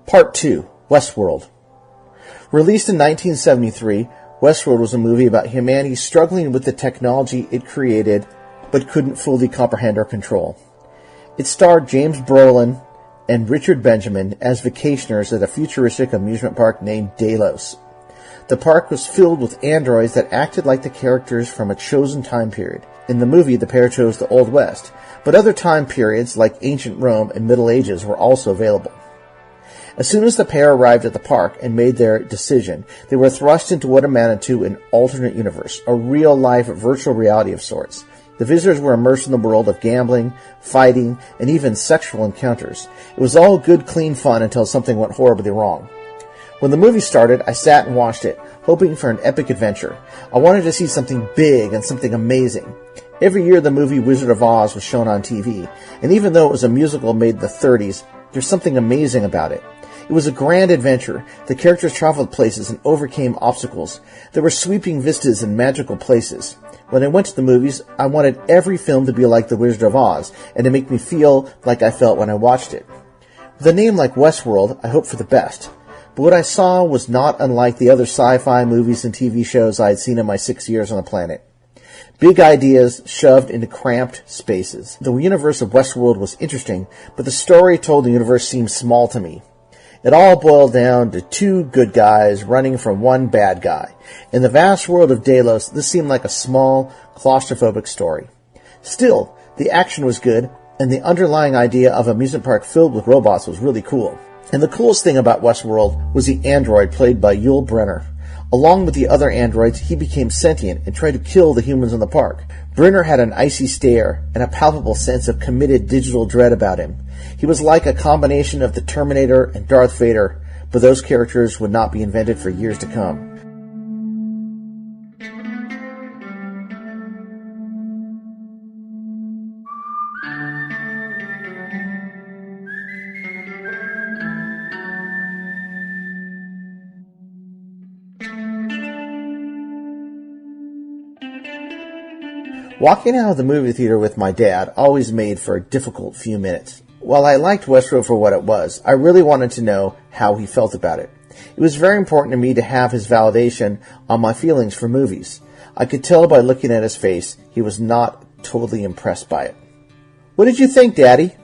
Part 2, Westworld. Released in 1973, Westworld was a movie about humanity struggling with the technology it created but couldn't fully comprehend or control. It starred James Brolin and Richard Benjamin as vacationers at a futuristic amusement park named Delos. The park was filled with androids that acted like the characters from a chosen time period. In the movie, the pair chose the Old West, but other time periods like ancient Rome and Middle Ages were also available. As soon as the pair arrived at the park and made their decision, they were thrust into what amounted to an alternate universe, a real-life virtual reality of sorts. The visitors were immersed in the world of gambling, fighting, and even sexual encounters. It was all good, clean fun until something went horribly wrong. When the movie started, I sat and watched it, hoping for an epic adventure. I wanted to see something big and something amazing. Every year the movie Wizard of Oz was shown on TV, and even though it was a musical made in the 30s, there's something amazing about it. It was a grand adventure. The characters traveled places and overcame obstacles. There were sweeping vistas and magical places. When I went to the movies, I wanted every film to be like The Wizard of Oz and to make me feel like I felt when I watched it. With a name like Westworld, I hoped for the best. But what I saw was not unlike the other sci-fi movies and TV shows I had seen in my 6 years on the planet. Big ideas shoved into cramped spaces. The universe of Westworld was interesting, but the story told the universe seemed small to me. It all boiled down to 2 good guys running from 1 bad guy. In the vast world of Delos, this seemed like a small, claustrophobic story. Still, the action was good, and the underlying idea of an amusement park filled with robots was really cool. And the coolest thing about Westworld was the android played by Yul Brynner. Along with the other androids, he became sentient and tried to kill the humans in the park. Brynner had an icy stare and a palpable sense of committed digital dread about him. He was like a combination of the Terminator and Darth Vader, but those characters would not be invented for years to come. Walking out of the movie theater with my dad always made for a difficult few minutes. While I liked Westworld for what it was, I really wanted to know how he felt about it. It was very important to me to have his validation on my feelings for movies. I could tell by looking at his face he was not totally impressed by it. "What did you think, Daddy?"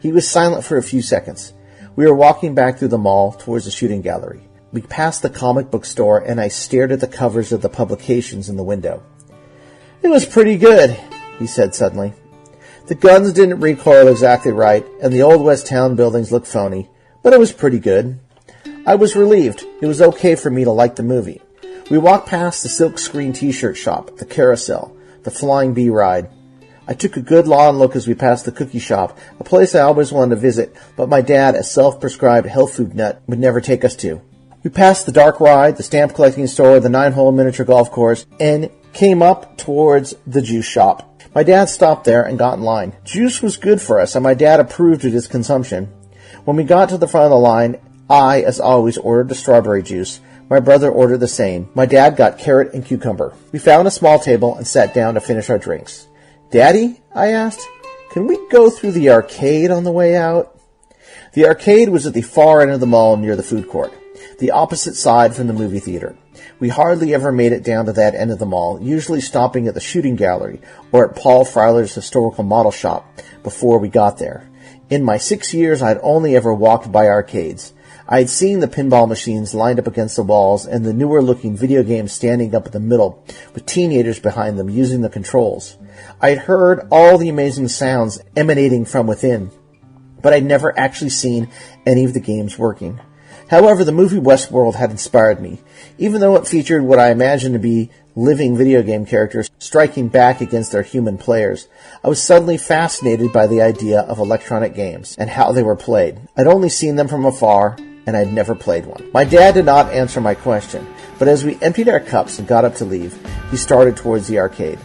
He was silent for a few seconds. We were walking back through the mall towards the shooting gallery. We passed the comic book store, and I stared at the covers of the publications in the window. "It was pretty good," he said suddenly. "The guns didn't recoil exactly right, and the old West Town buildings looked phony, but it was pretty good." I was relieved. It was okay for me to like the movie. We walked past the silk-screen t-shirt shop, the carousel, the Flying Bee ride. I took a good long look as we passed the cookie shop, a place I always wanted to visit, but my dad, a self-prescribed health food nut, would never take us to. We passed the dark ride, the stamp collecting store, the 9-hole miniature golf course, and came up towards the juice shop. My dad stopped there and got in line. Juice was good for us, and my dad approved of its consumption. When we got to the front of the line, I, as always, ordered the strawberry juice. My brother ordered the same. My dad got carrot and cucumber. We found a small table and sat down to finish our drinks. "Daddy," I asked, "can we go through the arcade on the way out?" The arcade was at the far end of the mall near the food court, the opposite side from the movie theater. We hardly ever made it down to that end of the mall, usually stopping at the shooting gallery or at Paul Freiler's historical model shop before we got there. In my 6 years, I'd only ever walked by arcades. I had seen the pinball machines lined up against the walls and the newer-looking video games standing up in the middle with teenagers behind them using the controls. I had heard all the amazing sounds emanating from within, but I'd never actually seen any of the games working. However, the movie Westworld had inspired me, even though it featured what I imagined to be living video game characters striking back against their human players. I was suddenly fascinated by the idea of electronic games and how they were played. I'd only seen them from afar, and I'd never played one. My dad did not answer my question, but as we emptied our cups and got up to leave, he started towards the arcade.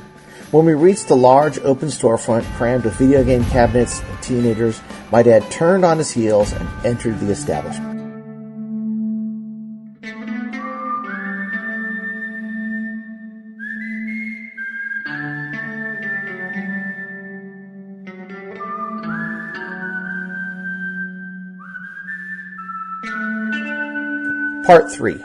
When we reached the large open storefront crammed with video game cabinets and teenagers, my dad turned on his heels and entered the establishment. Part 3.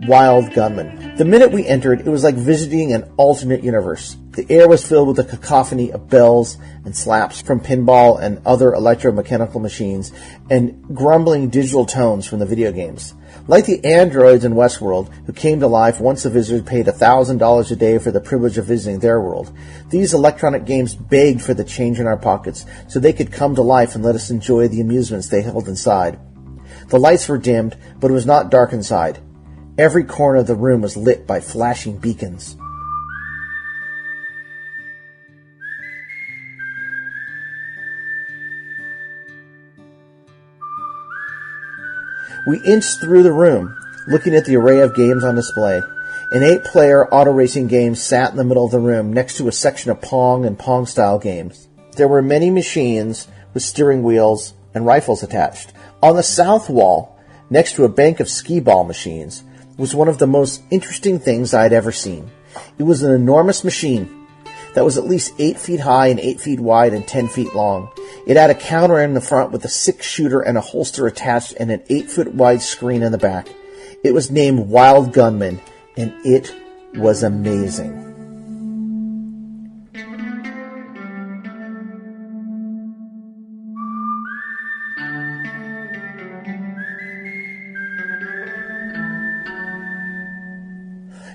Wild Gunman. The minute we entered, it was like visiting an alternate universe. The air was filled with a cacophony of bells and slaps from pinball and other electromechanical machines, and grumbling digital tones from the video games. Like the androids in Westworld, who came to life once the visitors paid $1,000 a day for the privilege of visiting their world, these electronic games begged for the change in our pockets so they could come to life and let us enjoy the amusements they held inside. The lights were dimmed, but it was not dark inside. Every corner of the room was lit by flashing beacons. We inched through the room, looking at the array of games on display. An 8-player auto-racing game sat in the middle of the room next to a section of Pong and Pong-style games. There were many machines with steering wheels and rifles attached. On the south wall, next to a bank of skee-ball machines, was one of the most interesting things I had ever seen. It was an enormous machine that was at least 8 feet high and 8 feet wide and 10 feet long. It had a counter in the front with a 6-shooter and a holster attached and an 8-foot wide screen in the back. It was named Wild Gunman, and it was amazing.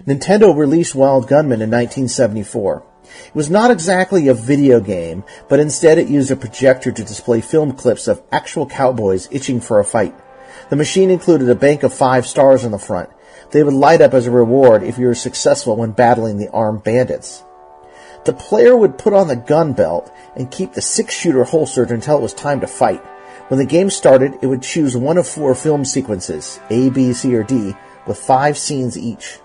Nintendo released Wild Gunman in 1974. It was not exactly a video game, but instead it used a projector to display film clips of actual cowboys itching for a fight. The machine included a bank of 5 stars on the front. They would light up as a reward if you were successful when battling the armed bandits. The player would put on the gun belt and keep the 6-shooter holstered until it was time to fight. When the game started, it would choose one of 4 film sequences, A, B, C, or D, with 5 scenes each.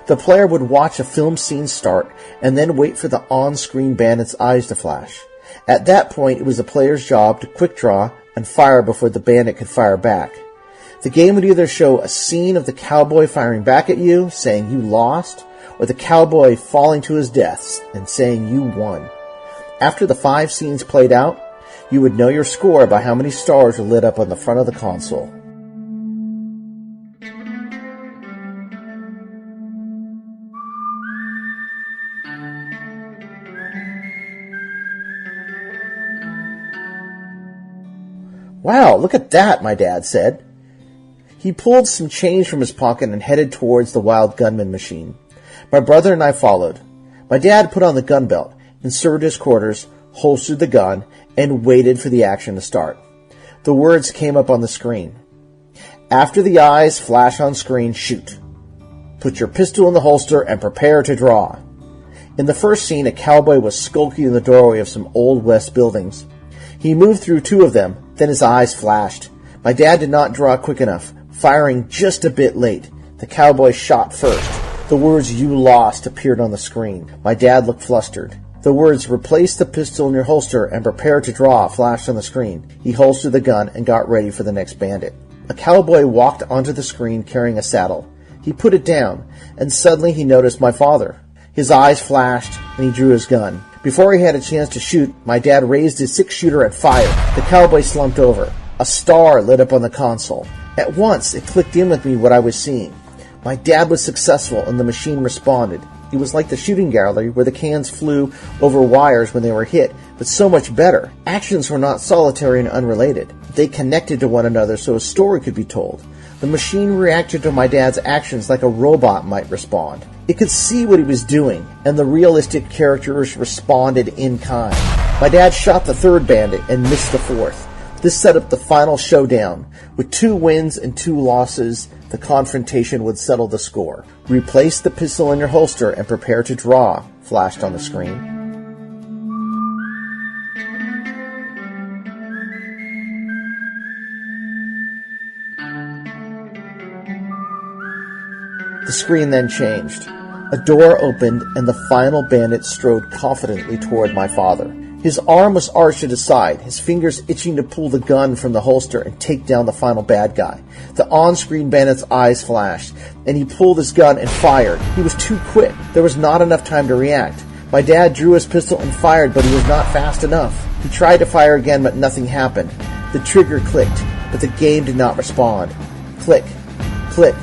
The player would watch a film scene start and then wait for the on-screen bandit's eyes to flash. At that point, it was the player's job to quick draw and fire before the bandit could fire back. The game would either show a scene of the cowboy firing back at you, saying you lost, or the cowboy falling to his death and saying you won. After the 5 scenes played out, you would know your score by how many stars were lit up on the front of the console. "Wow, look at that," my dad said. He pulled some change from his pocket and headed towards the Wild Gunman machine. My brother and I followed. My dad put on the gun belt, inserted his quarters, holstered the gun, and waited for the action to start. The words came up on the screen. "After the eyes flash on screen, shoot. Put your pistol in the holster and prepare to draw." In the first scene, a cowboy was skulking in the doorway of some Old West buildings. He moved through 2 of them, then his eyes flashed. My dad did not draw quick enough, firing just a bit late. The cowboy shot first. The words "You lost" appeared on the screen. My dad looked flustered. The words "Replace the pistol in your holster and prepare to draw" flashed on the screen. He holstered the gun and got ready for the next bandit. A cowboy walked onto the screen carrying a saddle. He put it down, and suddenly he noticed my father. His eyes flashed, and he drew his gun. Before he had a chance to shoot, my dad raised his 6-shooter and fired. The cowboy slumped over. A star lit up on the console. At once, it clicked in with me what I was seeing. My dad was successful, and the machine responded. It was like the shooting gallery where the cans flew over wires when they were hit, but so much better. Actions were not solitary and unrelated. They connected to one another so a story could be told. The machine reacted to my dad's actions like a robot might respond. It could see what he was doing, and the realistic characters responded in kind. My dad shot the 3rd bandit and missed the 4th. This set up the final showdown. With 2 wins and 2 losses, the confrontation would settle the score. "Replace the pistol in your holster and prepare to draw," flashed on the screen. The screen then changed. A door opened and the final bandit strode confidently toward my father. His arm was arched at his side, his fingers itching to pull the gun from the holster and take down the final bad guy. The on-screen bandit's eyes flashed, and he pulled his gun and fired. He was too quick. There was not enough time to react. My dad drew his pistol and fired, but he was not fast enough. He tried to fire again, but nothing happened. The trigger clicked, but the game did not respond. Click, click,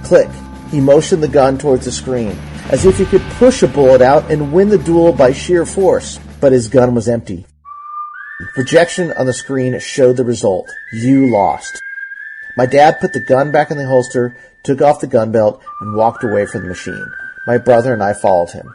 click. He motioned the gun towards the screen, as if he could push a bullet out and win the duel by sheer force. But his gun was empty. Projection on the screen showed the result. You lost. My dad put the gun back in the holster, took off the gun belt, and walked away from the machine. My brother and I followed him.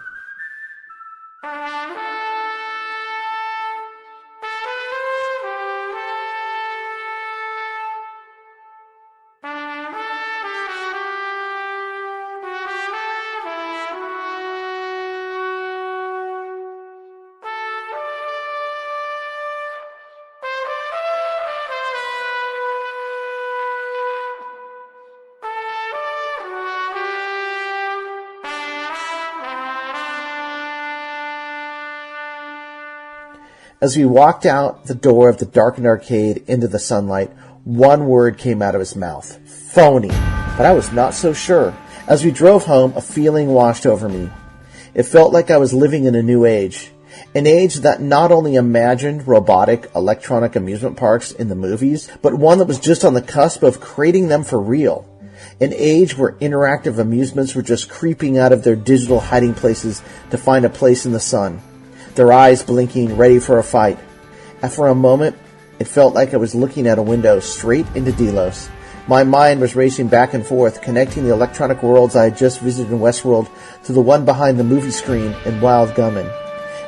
As we walked out the door of the darkened arcade into the sunlight, one word came out of his mouth. Phony. But I was not so sure. As we drove home, a feeling washed over me. It felt like I was living in a new age. An age that not only imagined robotic, electronic amusement parks in the movies, but one that was just on the cusp of creating them for real. An age where interactive amusements were just creeping out of their digital hiding places to find a place in the sun. Their eyes blinking, ready for a fight. And for a moment, it felt like I was looking out a window straight into Delos. My mind was racing back and forth, connecting the electronic worlds I had just visited in Westworld to the one behind the movie screen in Wild Gunman.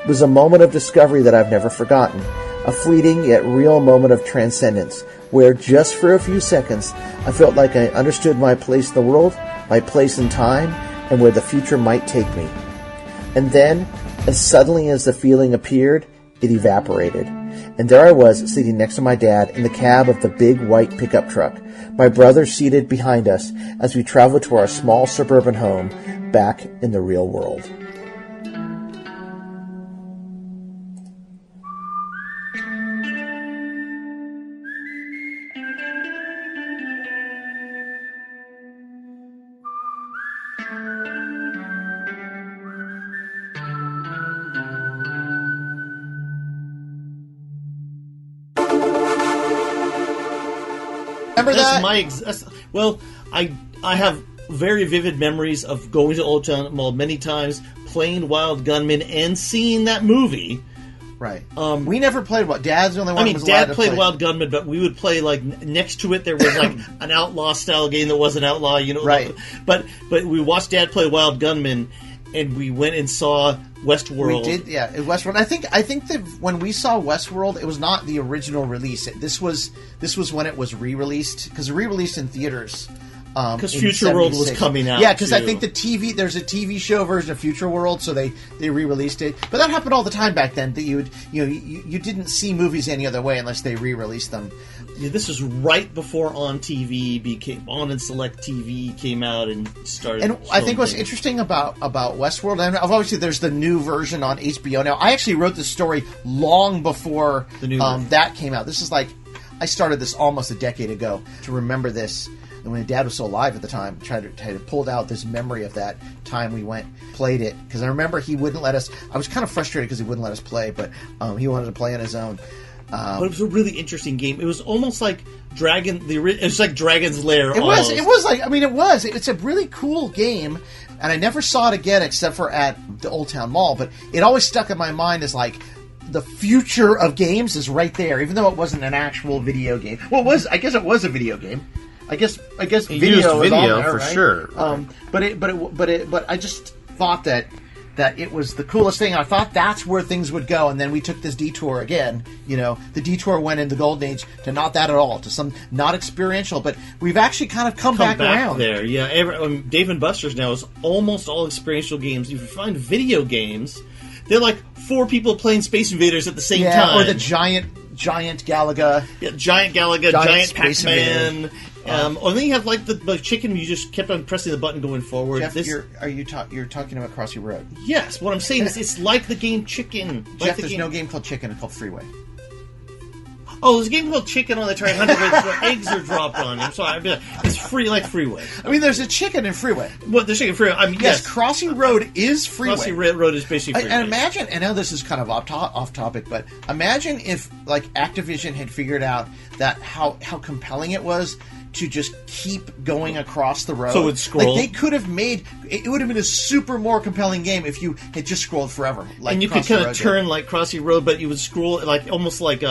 It was a moment of discovery that I've never forgotten. A fleeting yet real moment of transcendence, where just for a few seconds, I felt like I understood my place in the world, my place in time, and where the future might take me. And then, as suddenly as the feeling appeared, it evaporated. And there I was, sitting next to my dad in the cab of the big white pickup truck, my brother seated behind us as we traveled to our small suburban home back in the real world. Remember that? I have very vivid memories of going to Old Town Mall many times, playing Wild Gunman, and seeing that movie. Right. We never played Wild. Dad's the only one. I mean, who was allowed Dad to played play. Wild Gunman, but we would play like next to it. There was like an outlaw style game that was an outlaw, you know. Right. But we watched Dad play Wild Gunman, and we went and saw Westworld. We did, yeah. Westworld. I think that when we saw Westworld, it was not the original release. This was when it was re-released, because re-released in theaters. Because Future World was coming out. Yeah, because I too. think there's a TV show version of Future World, so they re-released it. But that happened all the time back then. That you didn't see movies any other way unless they re-released them. Yeah, this was right before On TV became On and Select TV came out and started. And I think what's things. interesting about Westworld, and obviously there's the new version on HBO now. I actually wrote this story long before The new that came out. This is like I started this almost a decade ago to remember this. And when Dad was still alive at the time, tried to pull out this memory of that time we played it. Because I remember he wouldn't let us. I was kind of frustrated because he wouldn't let us play, but he wanted to play on his own. But it was a really interesting game. It was almost like it was like Dragon's Lair. It was like, I mean, it was. It's a really cool game, and I never saw it again except for at the Old Town Mall. But it always stuck in my mind as like the future of games is right there, even though it wasn't an actual video game. Well, it was. I guess it was a video game. I guess video was on there, for right? sure. But I just thought that it was the coolest thing. I thought that's where things would go, and then we took this detour again. You know, the detour went in the Golden Age to not that at all, to some not experiential, but we've actually kind of come back around there. Yeah, Dave & Buster's now is almost all experiential games. If you find video games, they're like 4 people playing Space Invaders at the same time, or the giant Galaga, giant Space Pac-Man. Invader. Or then you have like the chicken. You just kept on pressing the button going forward. Jeff, you're talking about Crossy Road? Yes. What I'm saying is, it's like the game Chicken. Jeff, there's no game called Chicken. It's called Freeway. Oh, there's a game called Chicken on the Atari 100 where eggs are dropped on. I'm sorry. It's free like Freeway. I mean, there's a chicken in Freeway. Well, there's Chicken Freeway. I mean, yes, Crossy Road is Freeway. Crossy Road is basically Freeway. And imagine, I know this is kind of off topic, but imagine if like Activision had figured out that how compelling it was to just keep going across the road. So it would scroll. Like they could have made it would have been a super more compelling game if you had just scrolled forever. Like and you could kind of turn like Crossy Road, but you would scroll like almost like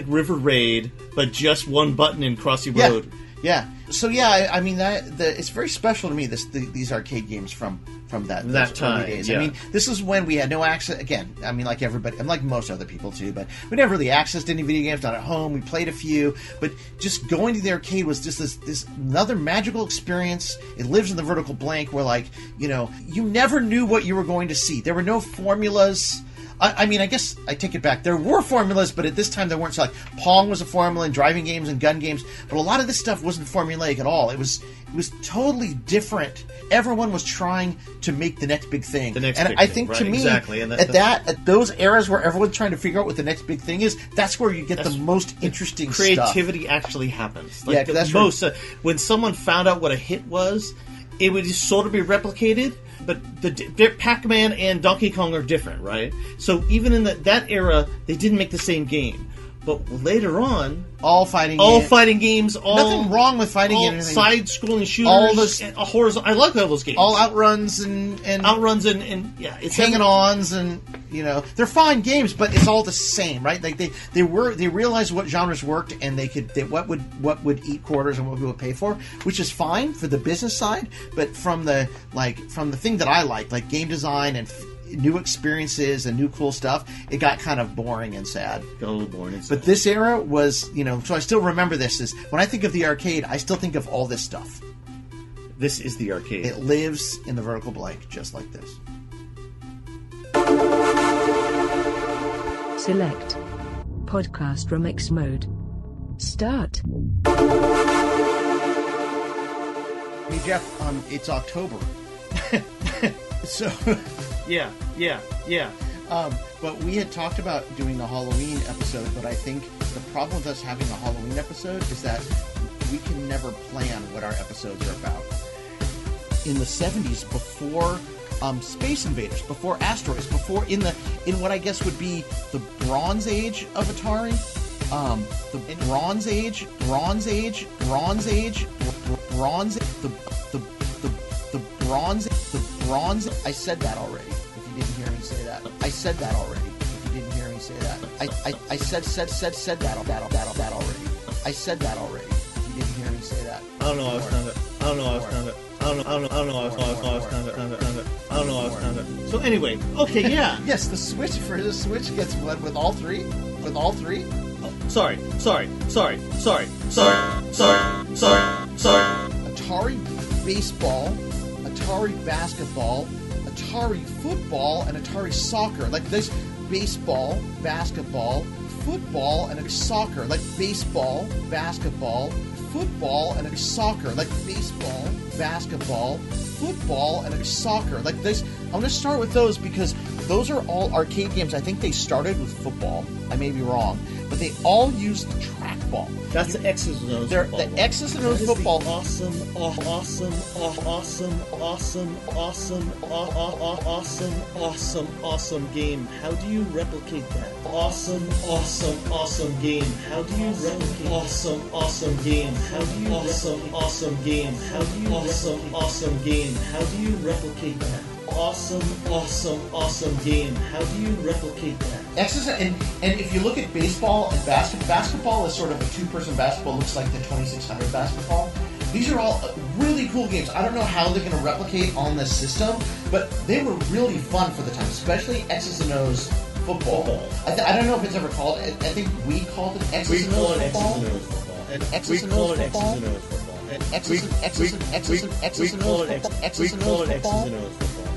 River Raid, but just one button in Crossy Road. Yeah. So yeah, I mean it's very special to me. These arcade games from that time. Early days. Yeah. I mean, this is when we had no access. Again, I mean, like everybody, and like most other people too, but we never really accessed any video games. Not at home. We played a few, but just going to the arcade was just this another magical experience. It lives in the vertical blank, where like you never knew what you were going to see. There were no formulas. I mean, I guess I take it back. There were formulas, but at this time there weren't. So like Pong was a formula, and driving games and gun games, but a lot of this stuff wasn't formulaic at all. It was totally different. Everyone was trying to make the next big thing. I think to me, exactly. And at those eras where everyone's trying to figure out what the next big thing is, that's where you get the most interesting creativity stuff. actually happens. Like that's most when someone found out what a hit was, it would just sort of be replicated. But Pac-Man and Donkey Kong are different, right? So even in that era, they didn't make the same game. But later on, all fighting games, nothing wrong with fighting games. Side-scrolling shooters, all those horizontal. I like all those games. All outrons and yeah, it's hang-ons and they're fine games, but it's all the same, right? Like they realized what genres worked and what would eat quarters and what people would pay for, which is fine for the business side. But from the thing that I like game design and new experiences and new cool stuff, it got kind of boring and sad. Got a little boring and sad. But this era was, so I still remember this. Is when I think of the arcade, I still think of all this stuff. This is the arcade. It lives in the vertical blank, just like this. Select podcast remix mode. Start. Hey Jeff, it's October. So yeah. But we had talked about doing a Halloween episode, but I think the problem with us having a Halloween episode is that we can never plan what our episodes are about. In the 70s, before Space Invaders, before Asteroids, before in what I guess would be the Bronze Age of Atari, I said that already. If you didn't hear me say that, I said that already. If You didn't hear me say that. I said that already. I said that already. You didn't hear me say that. I don't know. I don't know. So anyway, okay, yeah. Yes, the Switch gets what with all three? With all three? Oh, sorry. Atari Baseball, Atari Basketball, Atari Football, and Atari Soccer. Like this baseball, basketball, football, and a soccer. Like baseball, basketball, football, and a soccer. Like baseball, basketball, football, and a soccer. Like this. I'm going to start with those because those are all arcade games. I think they started with football. I may be wrong, but they all use the trackball. That's the X's and O's They're football. the X's and O's football. Awesome game. How do you replicate that? Awesome game. How do you replicate awesome game? How do you awesome game? How do you awesome game? How do you replicate that? Awesome game. How do you replicate that? X's and if you look at baseball and basketball is sort of a two-person basketball. Looks like the 2600 basketball. These are all really cool games. I don't know how they're going to replicate on this system, but they were really fun for the time, especially X's and O's football. I don't know if it's ever called. I think we called it X's and O's football. We call it X's and O's football.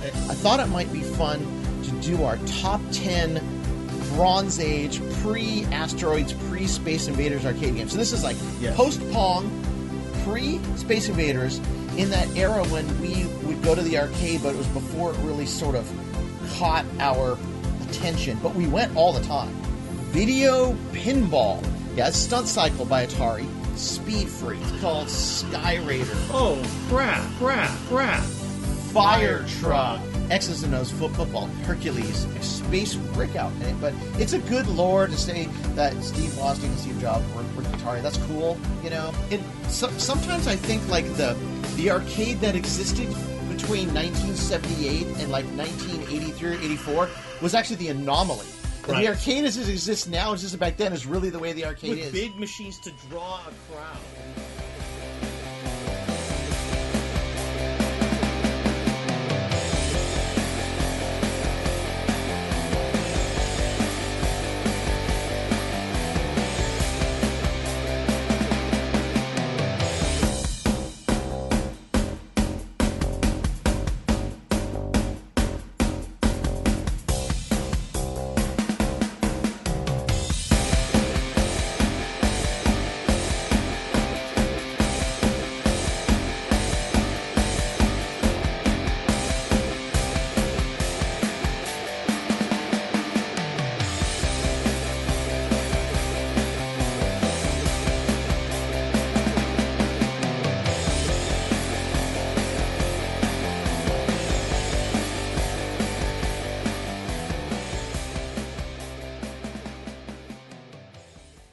I thought it might be fun to do our top 10 Bronze Age, pre-Asteroids, pre-Space Invaders arcade games. So this is like post-Pong, pre-Space Invaders, in that era when we would go to the arcade, but it was before it really sort of caught our attention. But we went all the time. Video Pinball. Yeah, it's Stunt Cycle by Atari. Speed Freak. It's called Sky Raider. Oh, crap. Fire Truck. X's and O's football. Hercules. Space Breakout. But it's a good lore to say that Steve Wozniak and Steve Jobs worked with Atari. That's cool, you know. And sometimes I think like the arcade that existed between 1978 and like 1983 or 84 was actually the anomaly. Right. The arcade as it exists now, as it existed back then, is really the way the arcade is. With big machines to draw a crowd.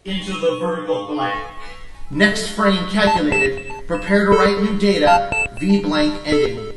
Into the vertical blank. Next frame calculated. Prepare to write new data. V blank ending.